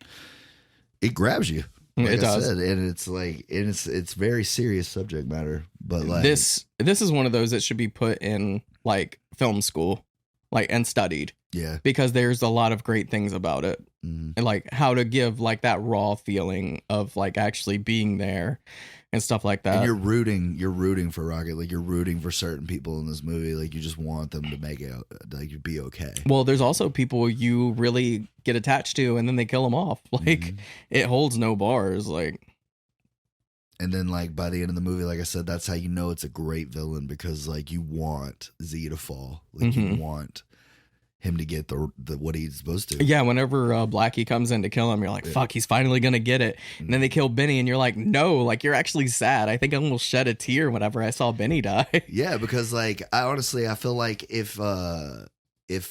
Speaker 3: it grabs you. Like
Speaker 2: it does.
Speaker 3: and it's like, it's very serious subject matter, But like
Speaker 2: this is one of those that should be put in like film school, like, and studied.
Speaker 3: Yeah.
Speaker 2: Because there's a lot of great things about it.
Speaker 3: Mm-hmm.
Speaker 2: And like how to give like that raw feeling of like actually being there and stuff like that.
Speaker 3: And you're rooting for Rocket. Like you're rooting for certain people in this movie. Like you just want them to make it like be okay.
Speaker 2: Well, there's also people you really get attached to and then they kill them off. Like it holds no bars. Like,
Speaker 3: and then like by the end of the movie, like I said, that's how you know it's a great villain, because like you want Z to fall. Like you want him to get the what he's supposed to.
Speaker 2: Yeah, whenever Blackie comes in to kill him, you're like, fuck, he's finally gonna get it. And then they kill Benny and you're like, no, like you're actually sad. I think I almost shed a tear whenever I saw Benny die.
Speaker 3: Yeah, because like I feel like if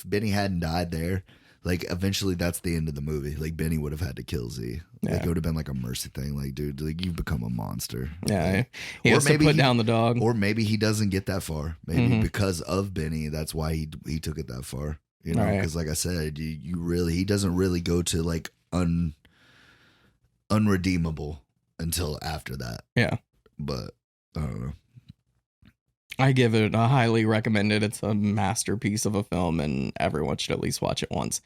Speaker 3: Benny hadn't died there, like eventually that's the end of the movie. Like Benny would have had to kill Z.
Speaker 2: Yeah.
Speaker 3: Like it would have been like a mercy thing. Like, dude, like you've become a monster.
Speaker 2: Yeah.
Speaker 3: Like,
Speaker 2: he has to put down the dog.
Speaker 3: Or maybe he doesn't get that far. Maybe because of Benny, that's why he took it that far. You know, because like I said, he doesn't really go to like unredeemable until after that.
Speaker 2: Yeah.
Speaker 3: But I don't know.
Speaker 2: I give it a highly recommended. It's a masterpiece of a film and everyone should at least watch it once.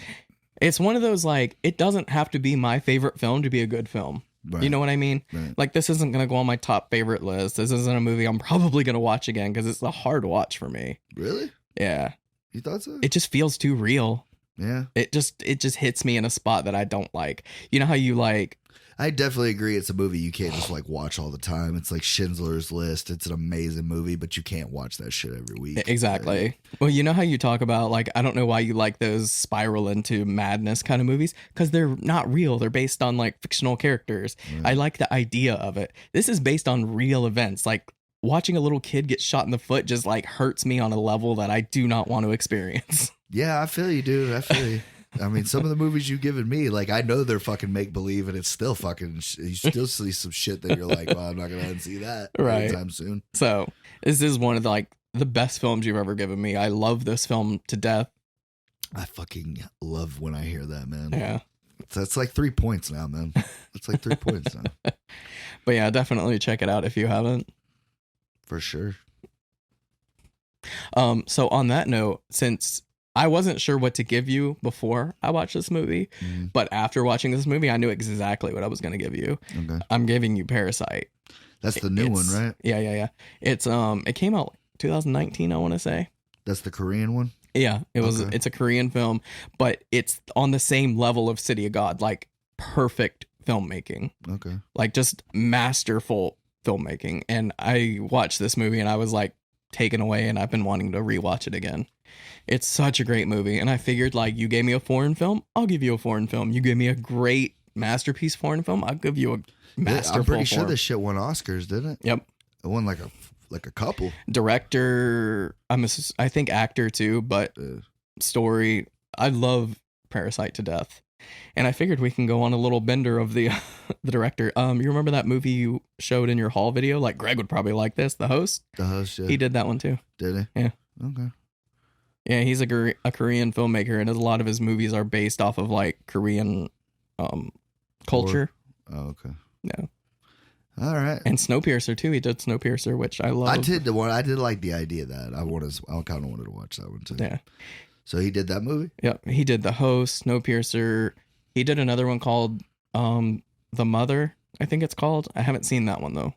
Speaker 2: It's one of those, like, it doesn't have to be my favorite film to be a good film. Right. You know what I mean? Right. Like, this isn't going to go on my top favorite list. This isn't a movie I'm probably going to watch again because it's a hard watch for me.
Speaker 3: Really?
Speaker 2: Yeah.
Speaker 3: You thought so?
Speaker 2: It just feels too real.
Speaker 3: Yeah.
Speaker 2: It just hits me in a spot that I don't like. You know how you like...
Speaker 3: I definitely agree. It's a movie you can't just like watch all the time. It's like Schindler's List. It's an amazing movie, but you can't watch that shit every week.
Speaker 2: Exactly. Right? Well, you know how you talk about like, I don't know why you like those spiral into madness kind of movies, because they're not real. They're based on like fictional characters. Right. I like the idea of it. This is based on real events. Like watching a little kid get shot in the foot just like hurts me on a level that I do not want to experience.
Speaker 3: Yeah, I feel you, dude. I feel you. I mean, some of the movies you've given me, like, I know they're fucking make-believe, and it's still fucking, you still see some shit that you're like, well, I'm not going to unsee that anytime soon.
Speaker 2: So, this is one of the, like, the best films you've ever given me. I love this film to death.
Speaker 3: I fucking love when I hear that, man.
Speaker 2: Yeah.
Speaker 3: That's like 3 points now, man. It's like 3 points now.
Speaker 2: But yeah, definitely check it out if you haven't.
Speaker 3: For sure.
Speaker 2: So, on that note, since... I wasn't sure what to give you before I watched this movie, but after watching this movie, I knew exactly what I was going to give you. Okay. I'm giving you Parasite.
Speaker 3: That's the new one, right?
Speaker 2: Yeah. It's it came out 2019, I want to say.
Speaker 3: That's the Korean one?
Speaker 2: Yeah, it was. Okay. It's a Korean film, but it's on the same level of City of God, like perfect filmmaking.
Speaker 3: Okay.
Speaker 2: Like just masterful filmmaking. And I watched this movie and I was like taken away, and I've been wanting to rewatch it again. It's such a great movie, and I figured, like, you gave me a foreign film, I'll give you a foreign film. You give me a great masterpiece foreign film, I'll give you a masterful.
Speaker 3: I'm pretty sure this shit won Oscars, didn't it?
Speaker 2: Yep.
Speaker 3: It won like a couple.
Speaker 2: Director, I think actor too, but story. I love Parasite to death, and I figured we can go on a little bender of the the director. You remember that movie you showed in your haul video? Like Greg would probably like this. The Host. The Host. Yeah. He did that one too.
Speaker 3: Did he?
Speaker 2: Yeah.
Speaker 3: Okay.
Speaker 2: Yeah, he's a Korean filmmaker, and a lot of his movies are based off of like Korean culture.
Speaker 3: Oh, okay.
Speaker 2: Yeah.
Speaker 3: All right.
Speaker 2: And Snowpiercer too. He did Snowpiercer, which I love.
Speaker 3: I did like the idea of that. I kind of wanted to watch that one too.
Speaker 2: Yeah.
Speaker 3: So he did that movie?
Speaker 2: Yep. He did The Host, Snowpiercer. He did another one called The Mother, I think it's called. I haven't seen that one though.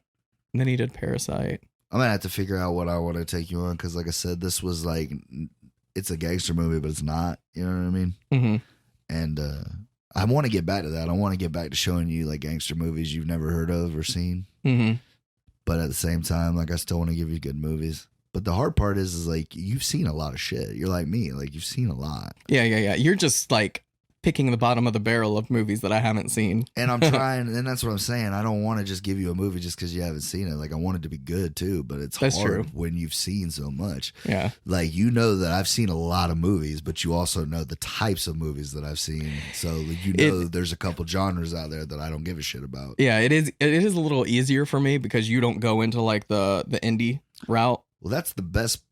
Speaker 2: And then he did Parasite.
Speaker 3: I'm gonna have to figure out what I want to take you on, because like I said, this was like, it's a gangster movie, but it's not. You know what I mean?
Speaker 2: Mm-hmm.
Speaker 3: And I want to get back to that. I want to get back to showing you like gangster movies you've never heard of or seen.
Speaker 2: Mm-hmm.
Speaker 3: But at the same time, like I still want to give you good movies. But the hard part is like you've seen a lot of shit. You're like me, like you've seen a lot.
Speaker 2: Yeah. You're just like picking the bottom of the barrel of movies that I haven't seen.
Speaker 3: And I'm trying, and that's what I'm saying. I don't want to just give you a movie just because you haven't seen it. Like I want it to be good too, but that's hard when you've seen so much.
Speaker 2: Yeah.
Speaker 3: Like you know that I've seen a lot of movies, but you also know the types of movies that I've seen. So you know there's a couple genres out there that I don't give a shit about.
Speaker 2: Yeah, it is a little easier for me because you don't go into like the indie route.
Speaker 3: Well, that's the best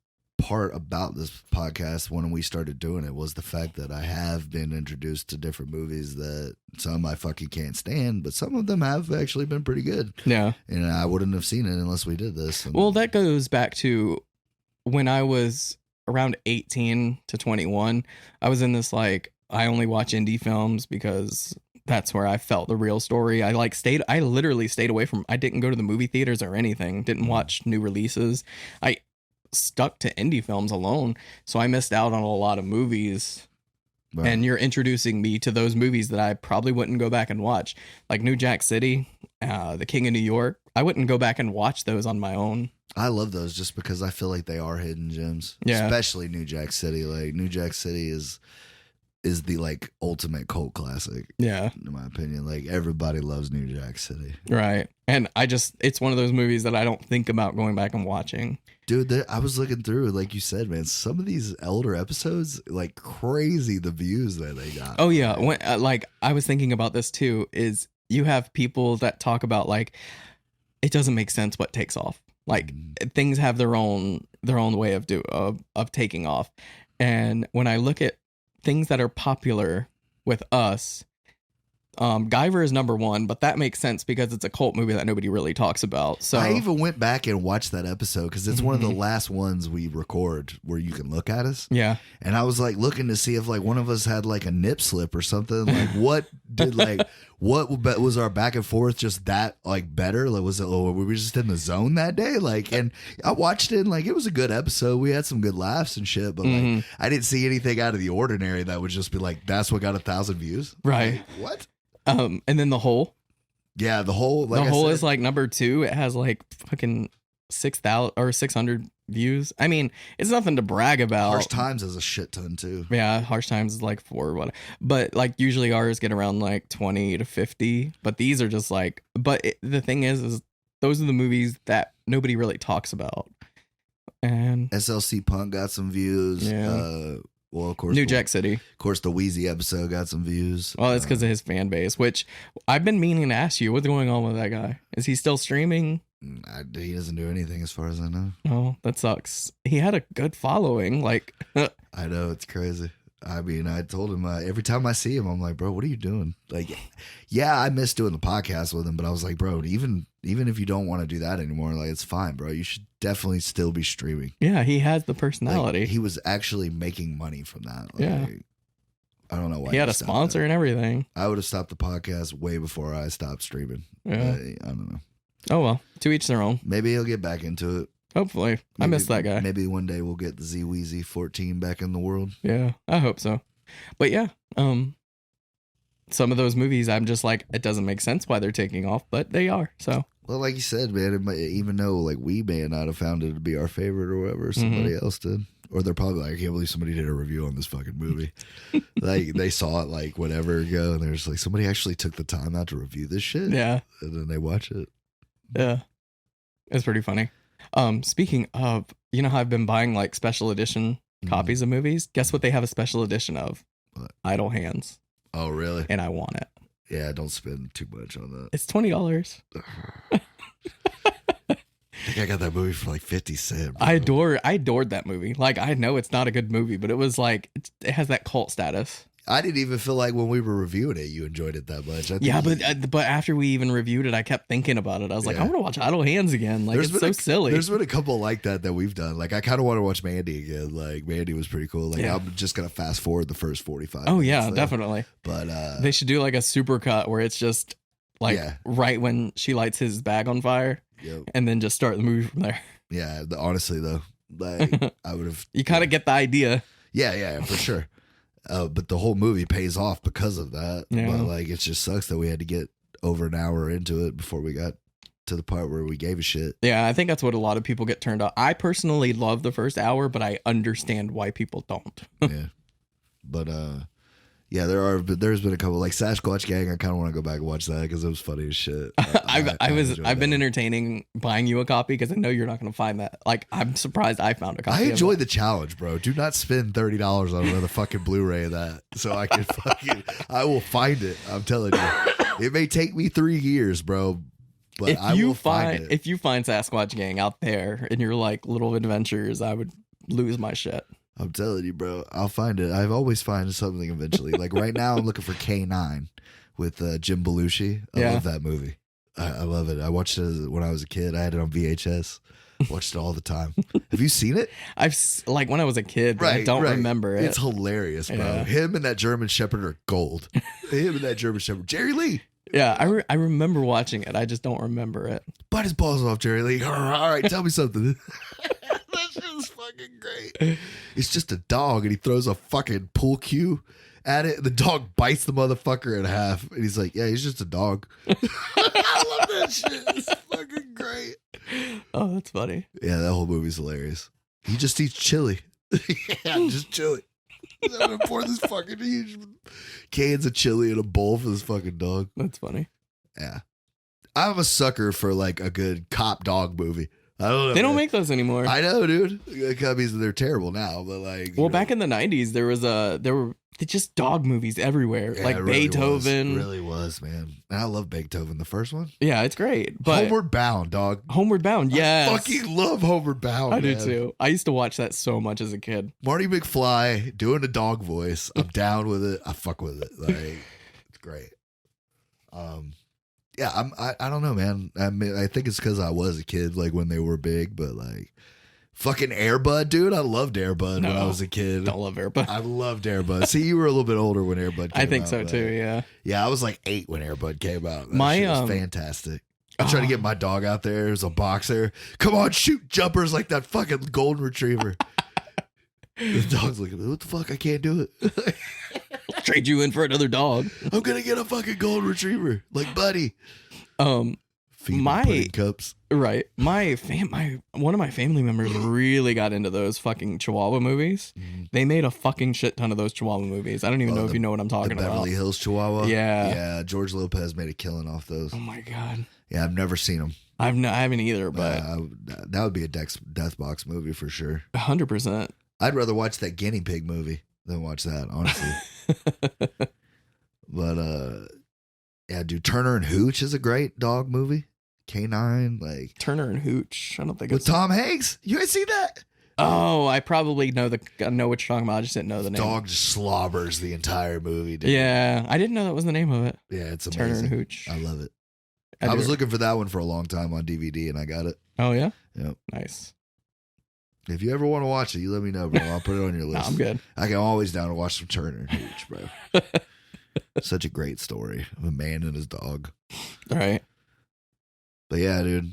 Speaker 3: part about this podcast when we started doing it was the fact that I have been introduced to different movies that some I fucking can't stand, but some of them have actually been pretty good.
Speaker 2: Yeah.
Speaker 3: And I wouldn't have seen it unless we did this.
Speaker 2: Well, that goes back to when I was around 18 to 21. I was in this, like, I only watch indie films because that's where I felt the real story. I literally stayed away from, I didn't go to the movie theaters or anything, didn't watch new releases. I stuck to indie films alone. So I missed out on a lot of movies. Right. And you're introducing me to those movies that I probably wouldn't go back and watch. Like New Jack City, The King of New York. I wouldn't go back and watch those on my own.
Speaker 3: I love those just because I feel like they are hidden gems. Yeah. Especially New Jack City. Like New Jack City is the like ultimate cult classic.
Speaker 2: Yeah.
Speaker 3: In my opinion. Like everybody loves New Jack City.
Speaker 2: Right. And it's one of those movies that I don't think about going back and watching.
Speaker 3: Dude, I was looking through, like you said, man, some of these elder episodes, like crazy the views that they got.
Speaker 2: Oh yeah. When, like I was thinking about this too, is you have people that talk about like, it doesn't make sense what takes off. Like things have their own way of taking off. And when I look at things that are popular with us, Guyver is number one, but that makes sense because it's a cult movie that nobody really talks about. So
Speaker 3: I even went back and watched that episode because it's one of the last ones we record where you can look at us.
Speaker 2: Yeah.
Speaker 3: And I was like looking to see if like one of us had like a nip slip or something. Like what was our back and forth just that like better? Like were we just in the zone that day? Like, and I watched it and like it was a good episode. We had some good laughs and shit, but like I didn't see anything out of the ordinary that would just be like, that's what got 1,000 views.
Speaker 2: Right.
Speaker 3: Like, what?
Speaker 2: And then The Hole.
Speaker 3: Yeah, The Hole. Like
Speaker 2: The Hole is like number 2. It has like fucking 6,000 or 600 views. I mean, it's nothing to brag about.
Speaker 3: Harsh Times has a shit ton too.
Speaker 2: Yeah, Harsh Times is like 4 or whatever. But like usually ours get around like 20 to 50. But these are just like. But the thing is those are the movies that nobody really talks about. And
Speaker 3: SLC Punk got some views.
Speaker 2: Yeah.
Speaker 3: Well, of course,
Speaker 2: New Jack City.
Speaker 3: Of course, the Wheezy episode got some views.
Speaker 2: Well, it's because of his fan base, which I've been meaning to ask you. What's going on with that guy? Is he still streaming?
Speaker 3: He doesn't do anything as far as I know.
Speaker 2: Oh, that sucks. He had a good following. Like,
Speaker 3: I know, it's crazy. I mean, I told him every time I see him, I'm like, bro, what are you doing? Like, yeah, I miss doing the podcast with him, but I was like, bro, even if you don't want to do that anymore, like, it's fine, bro. You should definitely still be streaming.
Speaker 2: Yeah, he has the personality.
Speaker 3: Like, he was actually making money from that. Like,
Speaker 2: yeah.
Speaker 3: I don't know why
Speaker 2: he had a sponsor and everything.
Speaker 3: I would have stopped the podcast way before I stopped streaming.
Speaker 2: Yeah.
Speaker 3: I don't know.
Speaker 2: Oh, well, to each their own.
Speaker 3: Maybe he'll get back into it.
Speaker 2: Hopefully. I miss that guy.
Speaker 3: Maybe one day we'll get the Z-Weezy 14 back in the world.
Speaker 2: Yeah, I hope so. But yeah, some of those movies, I'm just like, it doesn't make sense why they're taking off, but they are. So,
Speaker 3: well, like you said, man, even though like we may not have found it to be our favorite or whatever, somebody else did. Or they're probably like, I can't believe somebody did a review on this fucking movie. Like they saw it like whatever ago, and they're just like, somebody actually took the time out to review this shit.
Speaker 2: Yeah.
Speaker 3: And then they watch it.
Speaker 2: Yeah. It's pretty funny. Speaking of, you know how I've been buying like special edition copies of movies? Guess what they have a special edition of?
Speaker 3: What?
Speaker 2: Idle Hands.
Speaker 3: Oh, really?
Speaker 2: And I want it.
Speaker 3: Yeah, don't spend too much on that.
Speaker 2: It's $20.
Speaker 3: I think I got that movie for like 50 cents. Bro.
Speaker 2: I adored that movie. Like, I know it's not a good movie, but it was like, it has that cult status.
Speaker 3: I didn't even feel like when we were reviewing it, you enjoyed it that much.
Speaker 2: Yeah, but after we even reviewed it, I kept thinking about it. I was like, I want to watch Idle Hands again. Like, it's so silly.
Speaker 3: There's been a couple like that we've done. Like, I kind of want to watch Mandy again. Like, Mandy was pretty cool. Like, I'm just going to fast forward the first 45 minutes.
Speaker 2: Oh, yeah, definitely.
Speaker 3: But
Speaker 2: they should do like a super cut where it's just like right when she lights his bag on fire and then just start the movie from there.
Speaker 3: Yeah, honestly, though, like, I would have.
Speaker 2: You kind of get the idea.
Speaker 3: Yeah, for sure. But the whole movie pays off because of that.
Speaker 2: Yeah.
Speaker 3: But like, it just sucks that we had to get over an hour into it before we got to the part where we gave a shit.
Speaker 2: Yeah, I think that's what a lot of people get turned off. I personally love the first hour, but I understand why people don't.
Speaker 3: Yeah. But yeah, there's been a couple like Sasquatch Gang. I kind of want to go back and watch that because it was funny as shit.
Speaker 2: I've been entertaining buying you a copy because I know you're not going to find that. Like, I'm surprised I found a copy.
Speaker 3: I enjoy the challenge, bro. Do not spend $30 on another fucking Blu-ray of that, so I can I will find it. I'm telling you, it may take me 3 years, bro. But I will find it.
Speaker 2: If you find Sasquatch Gang out there in your like little adventures, I would lose my shit.
Speaker 3: I'm telling you, bro. I'll find it. I've always find something eventually. Like right now, I'm looking for K9 with Jim Belushi. I love that movie. I love it. I watched it when I was a kid. I had it on VHS. Watched it all the time. Have you seen it?
Speaker 2: Like when I was a kid, but I don't remember it.
Speaker 3: It's hilarious, bro. Yeah. Him and that German Shepherd are gold. Him and that German Shepherd. Jerry Lee.
Speaker 2: Yeah, I remember watching it. I just don't remember it.
Speaker 3: Bite his balls off, Jerry Lee. All right, tell me something. That shit is fucking great. It's just a dog, and he throws a fucking pool cue at it, and the dog bites the motherfucker in half. And he's like, yeah, he's just a dog. I love that shit. It's fucking great.
Speaker 2: Oh, that's funny.
Speaker 3: Yeah, that whole movie's hilarious. He just eats chili. Yeah, just chili. He's having to pour this fucking huge cans of chili in a bowl for this fucking dog.
Speaker 2: That's funny.
Speaker 3: Yeah. I'm a sucker for like a good cop dog movie. I don't know.
Speaker 2: They don't make those anymore.
Speaker 3: I know, dude. They're terrible now, but like.
Speaker 2: Well, back in the 90s, there were just dog movies everywhere.
Speaker 3: Yeah,
Speaker 2: like
Speaker 3: really
Speaker 2: Beethoven.
Speaker 3: It really was, man. And I love Beethoven, the first one.
Speaker 2: Yeah, it's great. But
Speaker 3: Homeward Bound, dog.
Speaker 2: Homeward Bound, yes.
Speaker 3: I fucking love Homeward Bound.
Speaker 2: I do too. I used to watch that so much as a kid.
Speaker 3: Marty McFly doing a dog voice. I'm down with it. I fuck with it. Like, it's great. Yeah, I don't know, man. I mean, I think it's because I was a kid, like when they were big, but like fucking Air Bud, dude. I loved Air Bud when I was a kid.
Speaker 2: Don't love Air Bud.
Speaker 3: I loved Air Bud. See, you were a little bit older when Air Bud came out.
Speaker 2: I think so too, yeah.
Speaker 3: Yeah, I was like 8 when Air Bud came out. That shit was fantastic. I tried to get my dog out there as a boxer. Come on, shoot jumpers like that fucking golden retriever. The dog's like, what the fuck? I can't do it.
Speaker 2: Trade you in for another dog.
Speaker 3: I'm gonna get a fucking golden retriever, like Buddy. Feed pudding cups.
Speaker 2: Right. One of my family members really got into those fucking Chihuahua movies. They made a fucking shit ton of those Chihuahua movies. I don't even know if you know what I'm talking about.
Speaker 3: Beverly Hills Chihuahua.
Speaker 2: Yeah.
Speaker 3: Yeah. George Lopez made a killing off those.
Speaker 2: Oh my god.
Speaker 3: Yeah, I've never seen them.
Speaker 2: I haven't either, but
Speaker 3: that would be a death box movie for sure.
Speaker 2: 100%.
Speaker 3: I'd rather watch that guinea pig movie than watch that, honestly. But yeah, dude, Turner and Hooch is a great dog movie. K9, like
Speaker 2: Turner and Hooch. I don't think
Speaker 3: with Tom Hanks. You ain't seen that?
Speaker 2: Oh, I probably know what you're talking about. I just didn't know the name.
Speaker 3: Dog just slobbers the entire movie, dude.
Speaker 2: Yeah, I didn't know that was the name of it.
Speaker 3: Yeah, it's amazing.
Speaker 2: Turner and Hooch.
Speaker 3: I love it. I was looking for that one for a long time on DVD, and I got it.
Speaker 2: Oh yeah.
Speaker 3: Yep.
Speaker 2: Nice.
Speaker 3: If you ever want to watch it, you let me know, bro. I'll put it on your list.
Speaker 2: No, I'm good.
Speaker 3: I can always down to watch some Turner and Hooch, bro. Such a great story of a man and his dog.
Speaker 2: All right.
Speaker 3: But yeah, dude.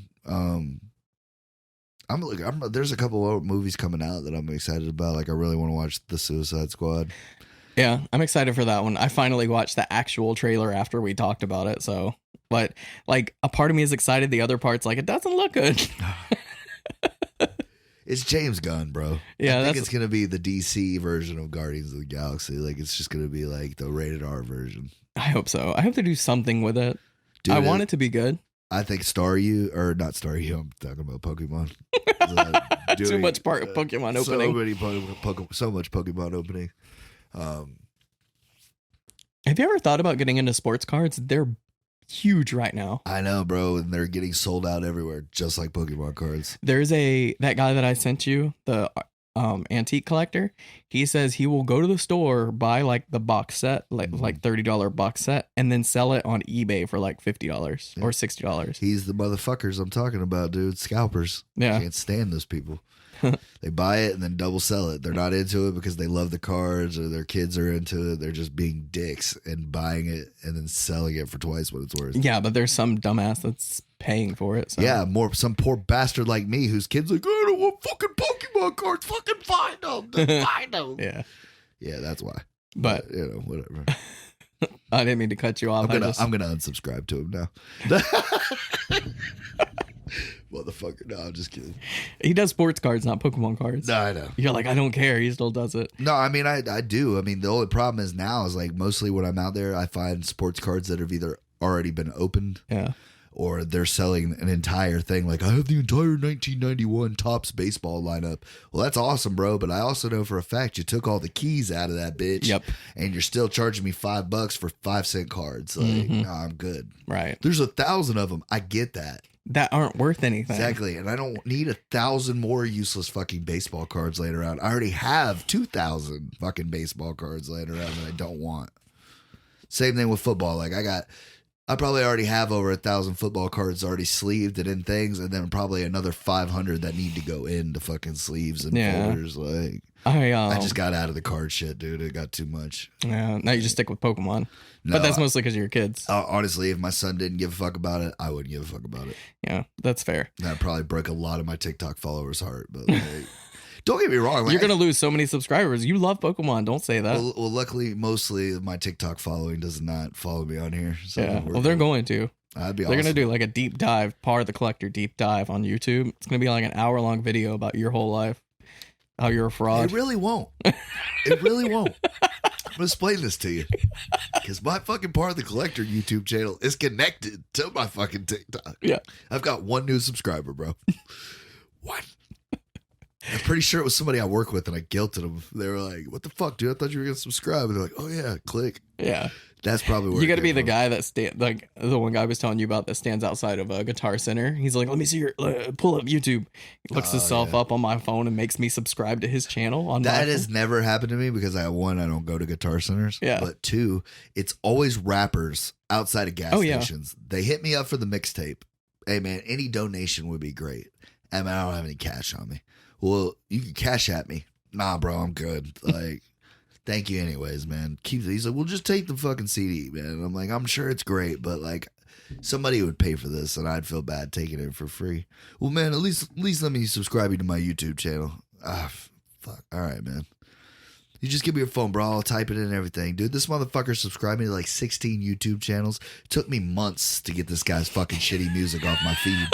Speaker 3: There's a couple of movies coming out that I'm excited about. Like, I really want to watch The Suicide Squad.
Speaker 2: Yeah, I'm excited for that one. I finally watched the actual trailer after we talked about it. So, but like, a part of me is excited. The other part's like, it doesn't look good.
Speaker 3: It's James Gunn, bro.
Speaker 2: Yeah,
Speaker 3: I think it's gonna be the DC version of Guardians of the Galaxy. Like, it's just gonna be like the rated R version.
Speaker 2: I hope so. I hope they do something with it. Dude, I want it to be good.
Speaker 3: I think not Staryu. I'm talking about Pokemon.
Speaker 2: Too much Pokemon opening.
Speaker 3: So much Pokemon opening.
Speaker 2: Have you ever thought about getting into sports cards? They're huge right now.
Speaker 3: I know, bro, and they're getting sold out everywhere, just like Pokemon cards.
Speaker 2: There's that guy that I sent you, the antique collector. He says he will go to the store, buy like the box set, like $30 box set, and then sell it on eBay for like $50 or $60.
Speaker 3: He's the motherfuckers I'm talking about, dude. Scalpers.
Speaker 2: Yeah,
Speaker 3: I can't stand those people. They buy it and then double sell it. They're not into it because they love the cards or their kids are into it. They're just being dicks and buying it and then selling it for twice what it's worth.
Speaker 2: Yeah, but there's some dumbass that's paying for it. So.
Speaker 3: Yeah, some poor bastard like me whose kid's like, I don't want fucking Pokemon cards. Fucking find them. Find them.
Speaker 2: Yeah.
Speaker 3: Yeah, that's why.
Speaker 2: But
Speaker 3: you know, whatever.
Speaker 2: I didn't mean to cut you off.
Speaker 3: I'm gonna unsubscribe to him now. Motherfucker. No, I'm just kidding.
Speaker 2: He does sports cards, not Pokemon cards.
Speaker 3: No, I know.
Speaker 2: You're like, I don't care. He still does it.
Speaker 3: No, I mean, I do. I mean, the only problem is now is like mostly when I'm out there, I find sports cards that have either already been opened.
Speaker 2: Yeah.
Speaker 3: or they're selling an entire thing. Like, I have the entire 1991 Topps baseball lineup. Well, that's awesome, bro. But I also know for a fact you took all the keys out of that bitch.
Speaker 2: Yep.
Speaker 3: And you're still charging me $5 for 5-cent cards. Like, nah, I'm good.
Speaker 2: Right.
Speaker 3: There's 1,000 of them. I get that.
Speaker 2: That aren't worth anything.
Speaker 3: Exactly. And I don't need 1,000 more useless fucking baseball cards laying around. I already have 2,000 fucking baseball cards laying around that I don't want. Same thing with football. Like, I probably already have over 1,000 football cards already sleeved and in things, and then probably another 500 that need to go into fucking sleeves and folders. Like, I just got out of the card shit, dude. It got too much.
Speaker 2: Yeah, now you just stick with Pokemon.
Speaker 3: No,
Speaker 2: but that's mostly because of your kids.
Speaker 3: Honestly, if my son didn't give a fuck about it, I wouldn't give a fuck about it.
Speaker 2: Yeah, that's fair.
Speaker 3: That probably broke a lot of my TikTok followers' heart, but like, don't get me wrong.
Speaker 2: You're going to lose so many subscribers. You love Pokemon. Don't say that.
Speaker 3: Well, luckily, mostly my TikTok following does not follow me on here. So
Speaker 2: yeah. Well, they're going to.
Speaker 3: That'd be
Speaker 2: They're
Speaker 3: awesome.
Speaker 2: going to do like a deep dive, Par the Collector deep dive on YouTube. It's going to be like an hour-long video about your whole life. How you're a fraud.
Speaker 3: It really won't. It really won't. I'm going to explain this to you. Because my fucking Part of the Collector YouTube channel is connected to my fucking TikTok.
Speaker 2: Yeah.
Speaker 3: I've got one new subscriber, bro. What? I'm pretty sure it was somebody I work with and I guilted them. They were like, what the fuck, dude? I thought you were going to subscribe. And they're like, oh, yeah, click.
Speaker 2: Yeah.
Speaker 3: That's probably where
Speaker 2: you got to be the guy that like the one guy I was telling you about that stands outside of a Guitar Center. He's like, let me see your pull up YouTube. He looks himself up on my phone and makes me subscribe to his channel. On
Speaker 3: that has never happened to me because I don't go to Guitar Centers.
Speaker 2: Yeah.
Speaker 3: But two, it's always rappers outside of gas stations. They hit me up for the mixtape. Hey man, any donation would be great. I mean, I don't have any cash on me. Well, you can cash at me. Nah, bro, I'm good. Like. Thank you anyways, man. He's like, well, just take the fucking CD, man. And I'm like, I'm sure it's great, but like somebody would pay for this and I'd feel bad taking it for free. Well, man, at least let me subscribe you to my YouTube channel. Fuck. All right, man. You just give me your phone, bro. I'll type it in and everything. Dude, this motherfucker subscribed me to like 16 YouTube channels. It took me months to get this guy's fucking shitty music off my feed.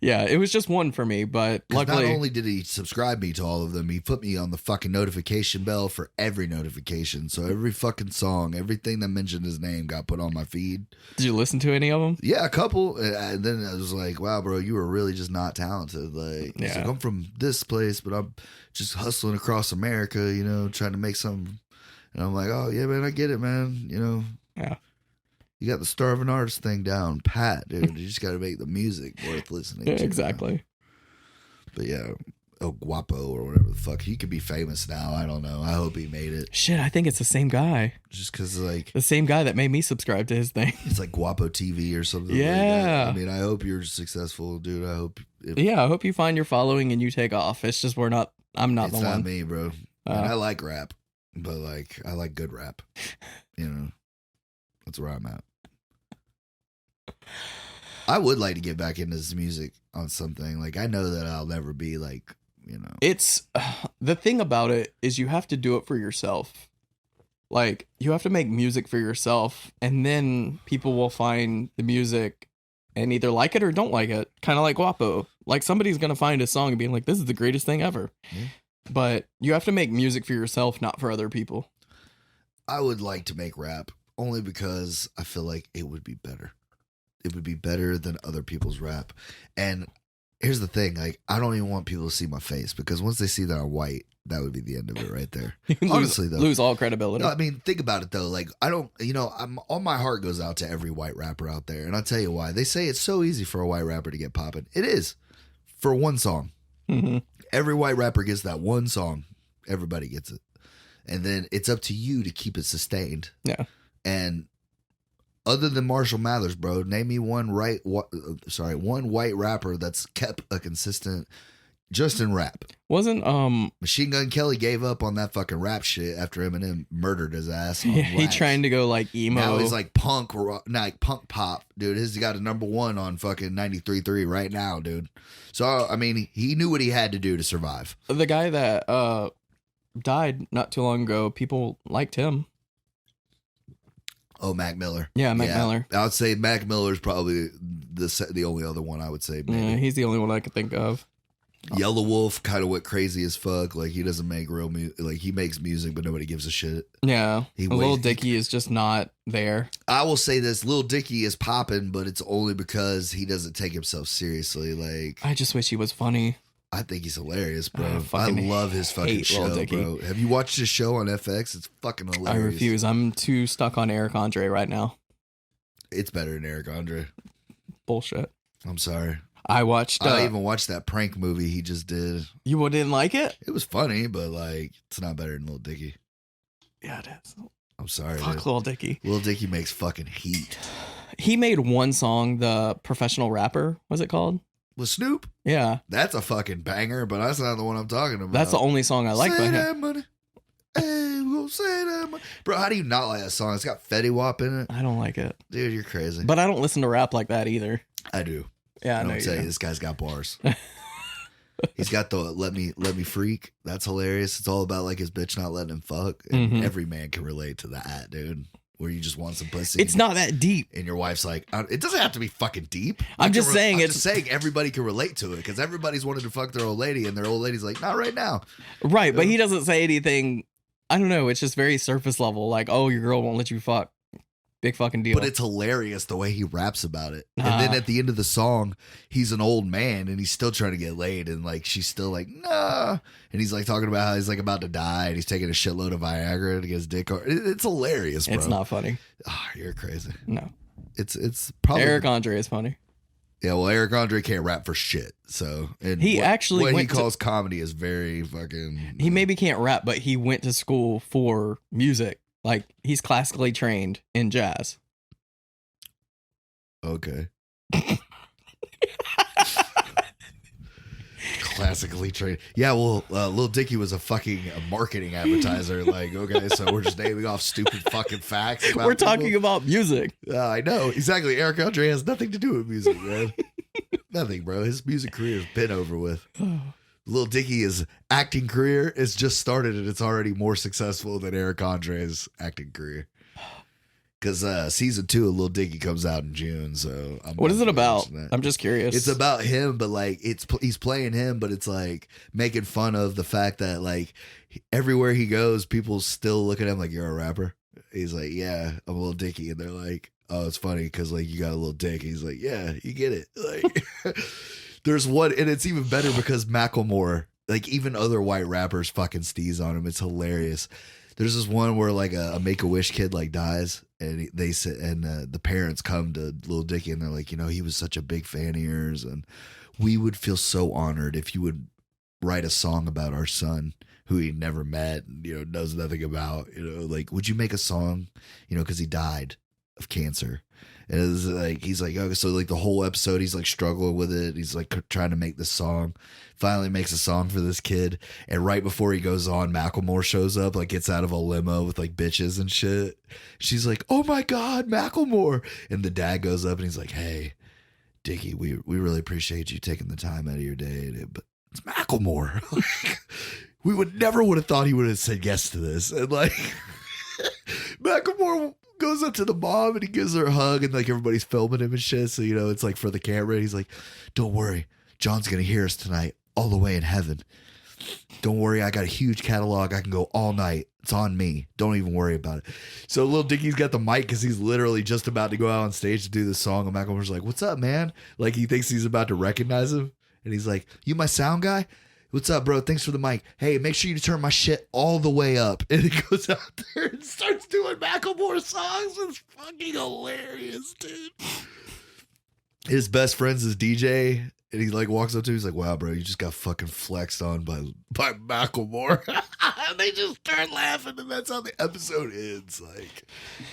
Speaker 2: Yeah, it was just one for me, but luckily...
Speaker 3: Not only did he subscribe me to all of them, he put me on the fucking notification bell for every notification. So every fucking song, everything that mentioned his name got put on my feed.
Speaker 2: Did you listen to any of them?
Speaker 3: Yeah, a couple. And then I was like, wow, bro, you were really just not talented. Like, he's like, I'm from this place, but I'm just hustling across America, you know, trying to make something. And I'm like, oh, yeah, man, I get it, man. You know.
Speaker 2: Yeah.
Speaker 3: You got the starving artist thing down pat, dude. You just got to make the music worth listening to.
Speaker 2: Exactly.
Speaker 3: Man. But yeah, El Guapo or whatever the fuck. He could be famous now. I don't know. I hope he made it.
Speaker 2: Shit, I think it's the same guy.
Speaker 3: Just because, like...
Speaker 2: The same guy that made me subscribe to his thing.
Speaker 3: It's like Guapo TV or something
Speaker 2: yeah.
Speaker 3: like that. I mean, I hope you're successful, dude. I hope...
Speaker 2: Yeah, I hope you find your following and you take off. It's just I'm not the one.
Speaker 3: It's not me, bro. I like rap, but like, I like good rap. You know? That's where I'm at. I would like to get back into this music on something. Like, I know that I'll never be like, you know.
Speaker 2: It's the thing about it is you have to do it for yourself. Like, you have to make music for yourself, and then people will find the music and either like it or don't like it. Kind of like Guapo. Like, somebody's gonna find a song and be like, this is the greatest thing ever. Yeah. But you have to make music for yourself, not for other people.
Speaker 3: I would like to make rap only because I feel like it would be better. It would be better than other people's rap. And here's the thing, like, I don't even want people to see my face because once they see that I'm white, that would be the end of it right there. Honestly, though.
Speaker 2: Lose all credibility.
Speaker 3: No, I mean, think about it, though. Like, I don't, you know, all my heart goes out to every white rapper out there. And I'll tell you why. They say it's so easy for a white rapper to get popping. It is. For one song.
Speaker 2: Mm-hmm.
Speaker 3: Every white rapper gets that one song. Everybody gets it. And then it's up to you to keep it sustained.
Speaker 2: Yeah.
Speaker 3: And other than Marshall Mathers, bro, name me one white rapper that's kept a consistent just in rap.
Speaker 2: Wasn't
Speaker 3: Machine Gun Kelly gave up on that fucking rap shit after Eminem murdered his ass.
Speaker 2: Yeah, he trying to go like emo.
Speaker 3: Now he's like punk pop, dude. He's got a #1 on fucking 93.3 right now, dude. So I mean, he knew what he had to do to survive.
Speaker 2: The guy that died not too long ago, people liked him.
Speaker 3: Oh, Mac Miller.
Speaker 2: Yeah, Mac Miller.
Speaker 3: I would say Mac Miller is probably the only other one I would say. Maybe.
Speaker 2: Yeah, he's the only one I could think of.
Speaker 3: Yellow Wolf kind of went crazy as fuck. Like he doesn't make real music. Like he makes music, but nobody gives a shit.
Speaker 2: Yeah, Lil Dickie is just not there.
Speaker 3: I will say this: Lil Dickie is popping, but it's only because he doesn't take himself seriously. Like
Speaker 2: I just wish he was funny.
Speaker 3: I think he's hilarious, bro. I love his fucking show, bro. Have you watched his show on FX? It's fucking hilarious.
Speaker 2: I refuse. I'm too stuck on Eric Andre right now.
Speaker 3: It's better than Eric Andre.
Speaker 2: Bullshit.
Speaker 3: I'm sorry.
Speaker 2: I even
Speaker 3: watched that prank movie he just did.
Speaker 2: You didn't like it?
Speaker 3: It was funny, but like it's not better than Lil Dickie.
Speaker 2: Yeah, it is.
Speaker 3: I'm sorry.
Speaker 2: Fuck Lil Dickie.
Speaker 3: Lil Dickie makes fucking heat.
Speaker 2: He made one song, The Professional Rapper, what's it called?
Speaker 3: With Snoop?
Speaker 2: Yeah.
Speaker 3: That's a fucking banger, but that's not the one I'm talking about.
Speaker 2: That's the only song I like by him.
Speaker 3: That money. Hey, we'll say that money. Bro, how do you not like that song? It's got Fetty Wap in it.
Speaker 2: I don't like it.
Speaker 3: Dude, you're crazy.
Speaker 2: But I don't listen to rap like that either.
Speaker 3: I do.
Speaker 2: Yeah, I know.
Speaker 3: I'll tell you, this guy's got bars. He's got the let me freak. That's hilarious. It's all about like his bitch not letting him fuck. And every man can relate to that, dude. Where you just want some pussy.
Speaker 2: It's not that deep.
Speaker 3: And your wife's like, it doesn't have to be fucking deep.
Speaker 2: I'm just saying
Speaker 3: everybody can relate to it because everybody's wanted to fuck their old lady and their old lady's like, not right now.
Speaker 2: Right, but he doesn't say anything. I don't know. It's just very surface level. Like, oh, your girl won't let you fuck. Big fucking deal.
Speaker 3: But it's hilarious the way he raps about it. And then at the end of the song, he's an old man and he's still trying to get laid. And like, she's still like, nah. And he's like talking about how he's like about to die and he's taking a shitload of Viagra to get his dick hard. It's hilarious, bro.
Speaker 2: It's not funny.
Speaker 3: Oh, you're crazy.
Speaker 2: No.
Speaker 3: It's probably.
Speaker 2: Eric Andre is funny.
Speaker 3: Yeah, well, Eric Andre can't rap for shit. So and what he calls comedy is very fucking.
Speaker 2: He maybe can't rap, but he went to school for music. Like, he's classically trained in jazz.
Speaker 3: Okay. Classically trained. Yeah, well, Lil Dickie was a fucking marketing advertiser. Like, okay, so we're just naming off stupid fucking facts.
Speaker 2: We're talking about music.
Speaker 3: I know. Exactly. Eric Andre has nothing to do with music, man. Nothing, bro. His music career has been over with. Lil Dickie's acting career is just started and it's already more successful than Eric Andre's acting career. Because season 2 of Lil Dickie comes out in June. So
Speaker 2: what is it about? I'm just curious.
Speaker 3: It's about him, but like he's playing him, but it's like making fun of the fact that like everywhere he goes, people still look at him like, you're a rapper. He's like, yeah, I'm Lil Dickie, and they're like, oh, it's funny because like you got a little dick. He's like, yeah, you get it. Like. There's one, and it's even better because Macklemore, like even other white rappers fucking steez on him. It's hilarious. There's this one where like a Make-A-Wish kid like dies, and they sit, and the parents come to Lil Dickie, and they're like, you know, he was such a big fan of yours, and we would feel so honored if you would write a song about our son who he never met, and, you know, knows nothing about. You know, like, would you make a song? You know, because he died of cancer. And it was like, he's like, okay, so like the whole episode, he's like struggling with it. He's like trying to make this song. Finally makes a song for this kid. And right before he goes on, Macklemore shows up, like gets out of a limo with like bitches and shit. She's like, oh my God, Macklemore. And the dad goes up and he's like, hey, Dickie, we really appreciate you taking the time out of your day. But it's Macklemore. We would have thought he would have said yes to this. And like, Macklemore goes up to the mom and he gives her a hug and like everybody's filming him and shit. So, you know, it's like for the camera. He's like, don't worry. John's going to hear us tonight all the way in heaven. Don't worry. I got a huge catalog. I can go all night. It's on me. Don't even worry about it. So Lil Dickie's got the mic because he's literally just about to go out on stage to do the song. And Macklemore's like, what's up, man? Like he thinks he's about to recognize him. And he's like, you my sound guy? What's up, bro? Thanks for the mic. Hey, make sure you turn my shit all the way up. And he goes out there and starts doing Macklemore songs. It's fucking hilarious, dude. His best friend's his DJ. And he like walks up to him. He's like, wow, bro, you just got fucking flexed on by Macklemore. And they just start laughing. And that's how the episode ends. Like,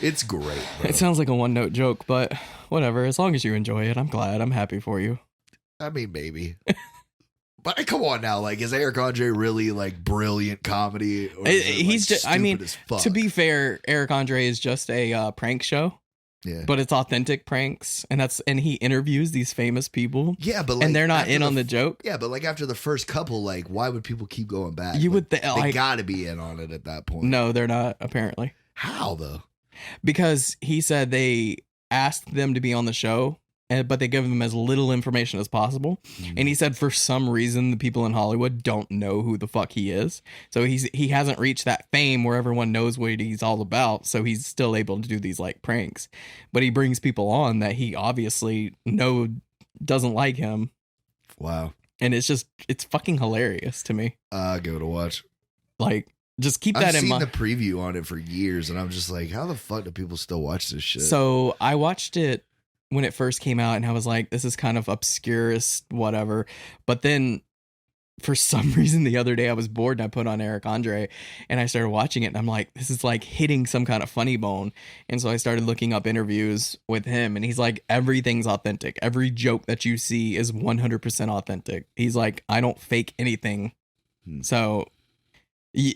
Speaker 3: it's great, bro.
Speaker 2: It sounds like a one-note joke, but whatever. As long as you enjoy it, I'm glad. I'm happy for you.
Speaker 3: I mean, maybe. But come on now, like, is Eric Andre really like brilliant comedy? Or
Speaker 2: he's just, I mean, to be fair, Eric Andre is just a prank show.
Speaker 3: Yeah.
Speaker 2: But it's authentic pranks, and he interviews these famous people.
Speaker 3: Yeah, but like,
Speaker 2: and they're not in on the joke.
Speaker 3: Yeah, but like after the first couple, like, why would people keep going back?
Speaker 2: You would
Speaker 3: they got to be in on it at that point.
Speaker 2: No, they're not, apparently.
Speaker 3: How though?
Speaker 2: Because he said they asked them to be on the show, but they give him as little information as possible. And he said for some reason the people in Hollywood don't know who the fuck he is. So he hasn't reached that fame where everyone knows what he's all about. So he's still able to do these like pranks. But he brings people on that he obviously doesn't like him.
Speaker 3: Wow.
Speaker 2: And it's fucking hilarious to me.
Speaker 3: Give it a watch.
Speaker 2: Like, just keep that in mind.
Speaker 3: I've seen the preview on it for years, and I'm just like, how the fuck do people still watch this shit?
Speaker 2: So I watched it when it first came out, and I was like, this is kind of obscure, whatever. But then for some reason the other day I was bored and I put on Eric Andre and I started watching it, and I'm like, this is like hitting some kind of funny bone. And so I started looking up interviews with him, and he's like, everything's authentic. Every joke that you see is 100% authentic. He's like, I don't fake anything. So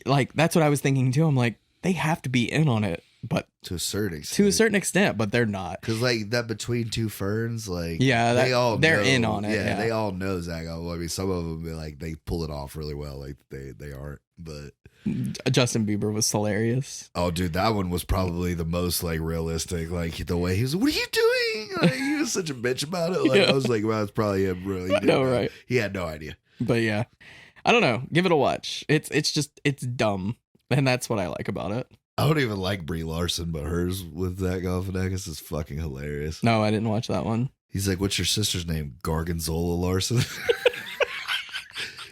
Speaker 2: like, that's what I was thinking too. I'm like, they have to be in on it, but
Speaker 3: to a certain extent,
Speaker 2: but they're not.
Speaker 3: Because like that Between Two Ferns, like
Speaker 2: they're
Speaker 3: know,
Speaker 2: in on it.
Speaker 3: Yeah, they all know Zach. I mean, some of them like they pull it off really well. Like they aren't, but
Speaker 2: Justin Bieber was hilarious.
Speaker 3: Oh, dude, that one was probably the most like realistic. Like the way he was, what are you doing? Like, he was such a bitch about it. Like
Speaker 2: Yeah.
Speaker 3: I was like, well, it's probably him. Really,
Speaker 2: I know, right?
Speaker 3: He had no idea.
Speaker 2: But yeah, I don't know. Give it a watch. It's dumb, and that's what I like about it.
Speaker 3: I don't even like Brie Larson, but hers with Zach Galifianakis is fucking hilarious.
Speaker 2: No, I didn't watch that one.
Speaker 3: He's like, what's your sister's name? Gorgonzola Larson.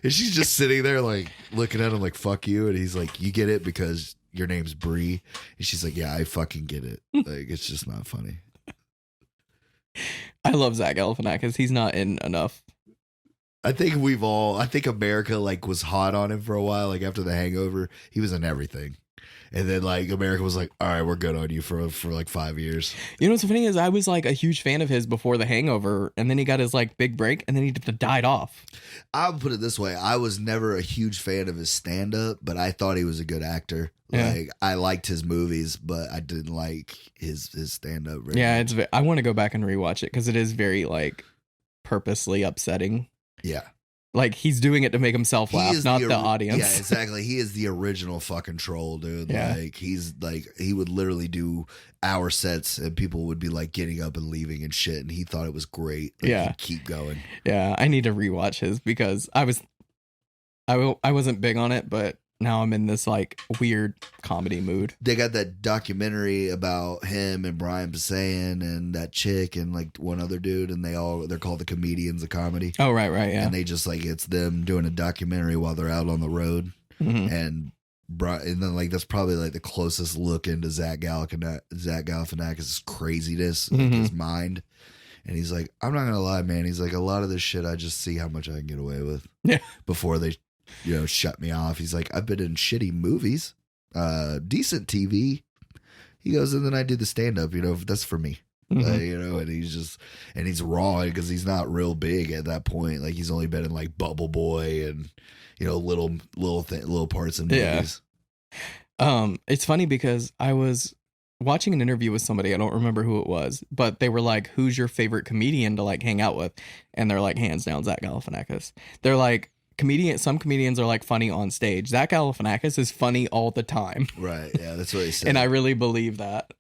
Speaker 3: And she's just sitting there like looking at him like, fuck you. And he's like, you get it because your name's Brie. And she's like, yeah, I fucking get it. Like, it's just not funny.
Speaker 2: I love Zach Galifianakis. He's not in enough.
Speaker 3: I think America like was hot on him for a while. Like after The Hangover, he was in everything. And then like America was like, all right, we're good on you for like 5 years.
Speaker 2: You know what's funny is I was like a huge fan of his before The Hangover, and then he got his like big break, and then he died off.
Speaker 3: I'll put it this way. I was never a huge fan of his stand-up, but I thought he was a good actor.
Speaker 2: Yeah.
Speaker 3: Like I liked his movies, but I didn't like his stand-up.
Speaker 2: Yeah, I want to go back and rewatch it because it is very like purposely upsetting.
Speaker 3: Yeah.
Speaker 2: Like he's doing it to make himself laugh, not the audience.
Speaker 3: Yeah, exactly. He is the original fucking troll, dude.
Speaker 2: Yeah.
Speaker 3: Like he's like he would literally do hour sets and people would be like getting up and leaving and shit, and he thought it was great. Like,
Speaker 2: Yeah.
Speaker 3: he'd keep going.
Speaker 2: Yeah, I need to rewatch his because I wasn't big on it, but now I'm in this like weird comedy mood.
Speaker 3: They got that documentary about him and Brian Posehn and that chick and like one other dude, and they're called The Comedians of Comedy.
Speaker 2: Oh, right, yeah.
Speaker 3: And they just like it's them doing a documentary while they're out on the road, and then like that's probably like the closest look into Zach Galifianakis' craziness, like his mind. And he's like, I'm not gonna lie, man. He's like, a lot of this shit I just see how much I can get away with.
Speaker 2: Yeah.
Speaker 3: Before they shut me off. He's like, I've been in shitty movies, decent TV. He goes, and then I do the stand up, that's for me. And he's raw because he's not real big at that point. Like he's only been in like Bubble Boy and, little parts in movies.
Speaker 2: It's funny because I was watching an interview with somebody, I don't remember who it was, but they were like, who's your favorite comedian to like hang out with? And they're like, hands down, Zach Galifianakis. They're like, some comedians are like funny on stage. Zach Galifianakis is funny all the time.
Speaker 3: Right. Yeah, that's what he said.
Speaker 2: And I really believe that.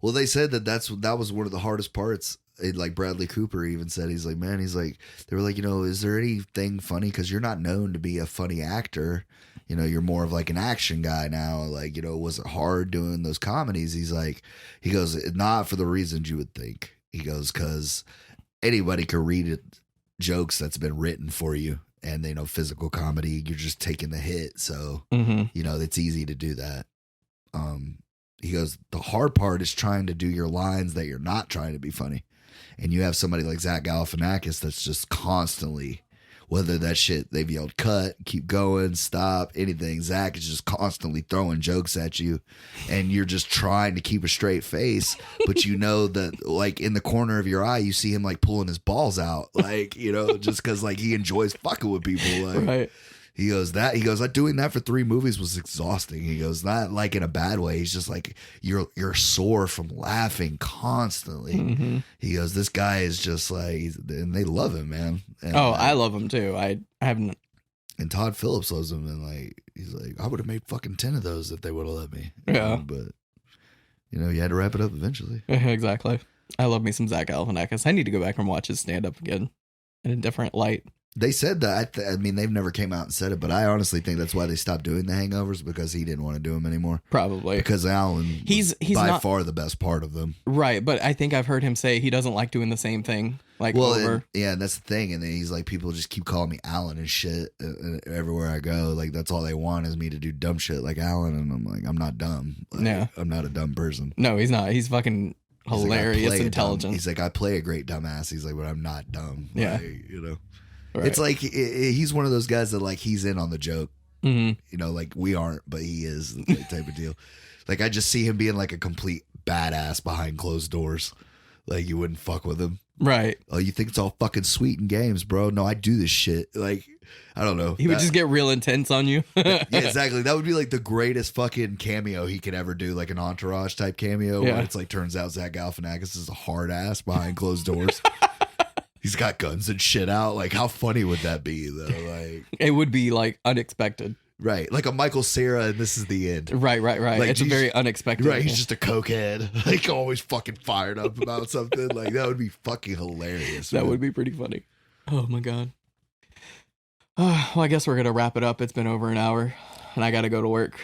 Speaker 3: Well, they said that was one of the hardest parts. Like Bradley Cooper even said, he's like, man, they were like, is there anything funny? Because you're not known to be a funny actor. You're more of like an action guy now. Like, was it hard doing those comedies? He goes, not for the reasons you would think. He goes, because anybody could read it, jokes that's been written for you. And they know physical comedy, you're just taking the hit. So, it's easy to do that. He goes, the hard part is trying to do your lines that you're not trying to be funny. And you have somebody like Zach Galifianakis that's just constantly, whether that shit they've yelled cut, keep going, stop, anything. Zach is just constantly throwing jokes at you, and you're just trying to keep a straight face, but that like in the corner of your eye, you see him like pulling his balls out, like just because like he enjoys fucking with people, like.
Speaker 2: Right.
Speaker 3: He goes, doing that for 3 movies was exhausting. He goes, not like in a bad way. He's just like, you're sore from laughing constantly. He goes, this guy is just like, and they love him, man. And,
Speaker 2: I love him too. I haven't.
Speaker 3: And Todd Phillips loves him. And like, he's like, I would have made fucking 10 of those if they would have let me.
Speaker 2: Yeah.
Speaker 3: But, you had to wrap it up eventually.
Speaker 2: Exactly. I love me some Zach Galifianakis. I need to go back and watch his stand up again in a different light.
Speaker 3: They said that. I mean, they've never came out and said it, but I honestly think that's why they stopped doing the hangovers, because he didn't want to do them anymore.
Speaker 2: Probably
Speaker 3: because Alan, he's by not, far the best part of them.
Speaker 2: Right, but I think I've heard him say he doesn't like doing the same thing. Over.
Speaker 3: And that's the thing. And then he's like, people just keep calling me Alan and shit everywhere I go. Like, that's all they want is me to do dumb shit like Alan. And I'm like, I'm not dumb. Like,
Speaker 2: yeah, I'm
Speaker 3: not a dumb person.
Speaker 2: No, he's not. He's fucking hilarious, intelligent.
Speaker 3: He's like, I play a great dumbass. He's like, but I'm not dumb.
Speaker 2: Yeah,
Speaker 3: like, Right. It's like he's one of those guys that like he's in on the joke, like we aren't, but he is the type of deal. Like I just see him being like a complete badass behind closed doors. Like you wouldn't fuck with him,
Speaker 2: right?
Speaker 3: Oh, you think it's all fucking sweet in games, bro? No, I do this shit. Like I don't know.
Speaker 2: He would just get real intense on you.
Speaker 3: Yeah, exactly. That would be like the greatest fucking cameo he could ever do, like an Entourage type cameo. Where it's like turns out Zach Galifianakis is a hard ass behind closed doors. He's got guns and shit out. Like, how funny would that be, though? Like,
Speaker 2: it would be like unexpected,
Speaker 3: right? Like a Michael Cera, and this is the end.
Speaker 2: Right. Like, it's a very unexpected.
Speaker 3: Right, he's just a cokehead, like always fucking fired up about something. Like that would be fucking hilarious.
Speaker 2: That would be pretty funny. Oh my god. Well, I guess we're gonna wrap it up. It's been over an hour, and I gotta go to work.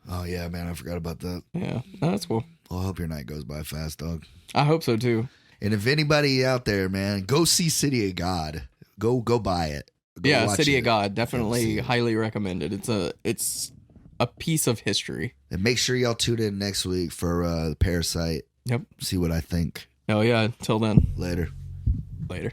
Speaker 3: Oh yeah, man, I forgot about that.
Speaker 2: Yeah, that's cool.
Speaker 3: Well, I hope your night goes by fast, dog.
Speaker 2: I hope so too.
Speaker 3: And if anybody out there, man, go see City of God. Go buy it.
Speaker 2: Go City of God, definitely highly recommended. It's a piece of history.
Speaker 3: And make sure y'all tune in next week for Parasite.
Speaker 2: Yep.
Speaker 3: See what I think.
Speaker 2: Oh yeah. Till then.
Speaker 3: Later.
Speaker 2: Later.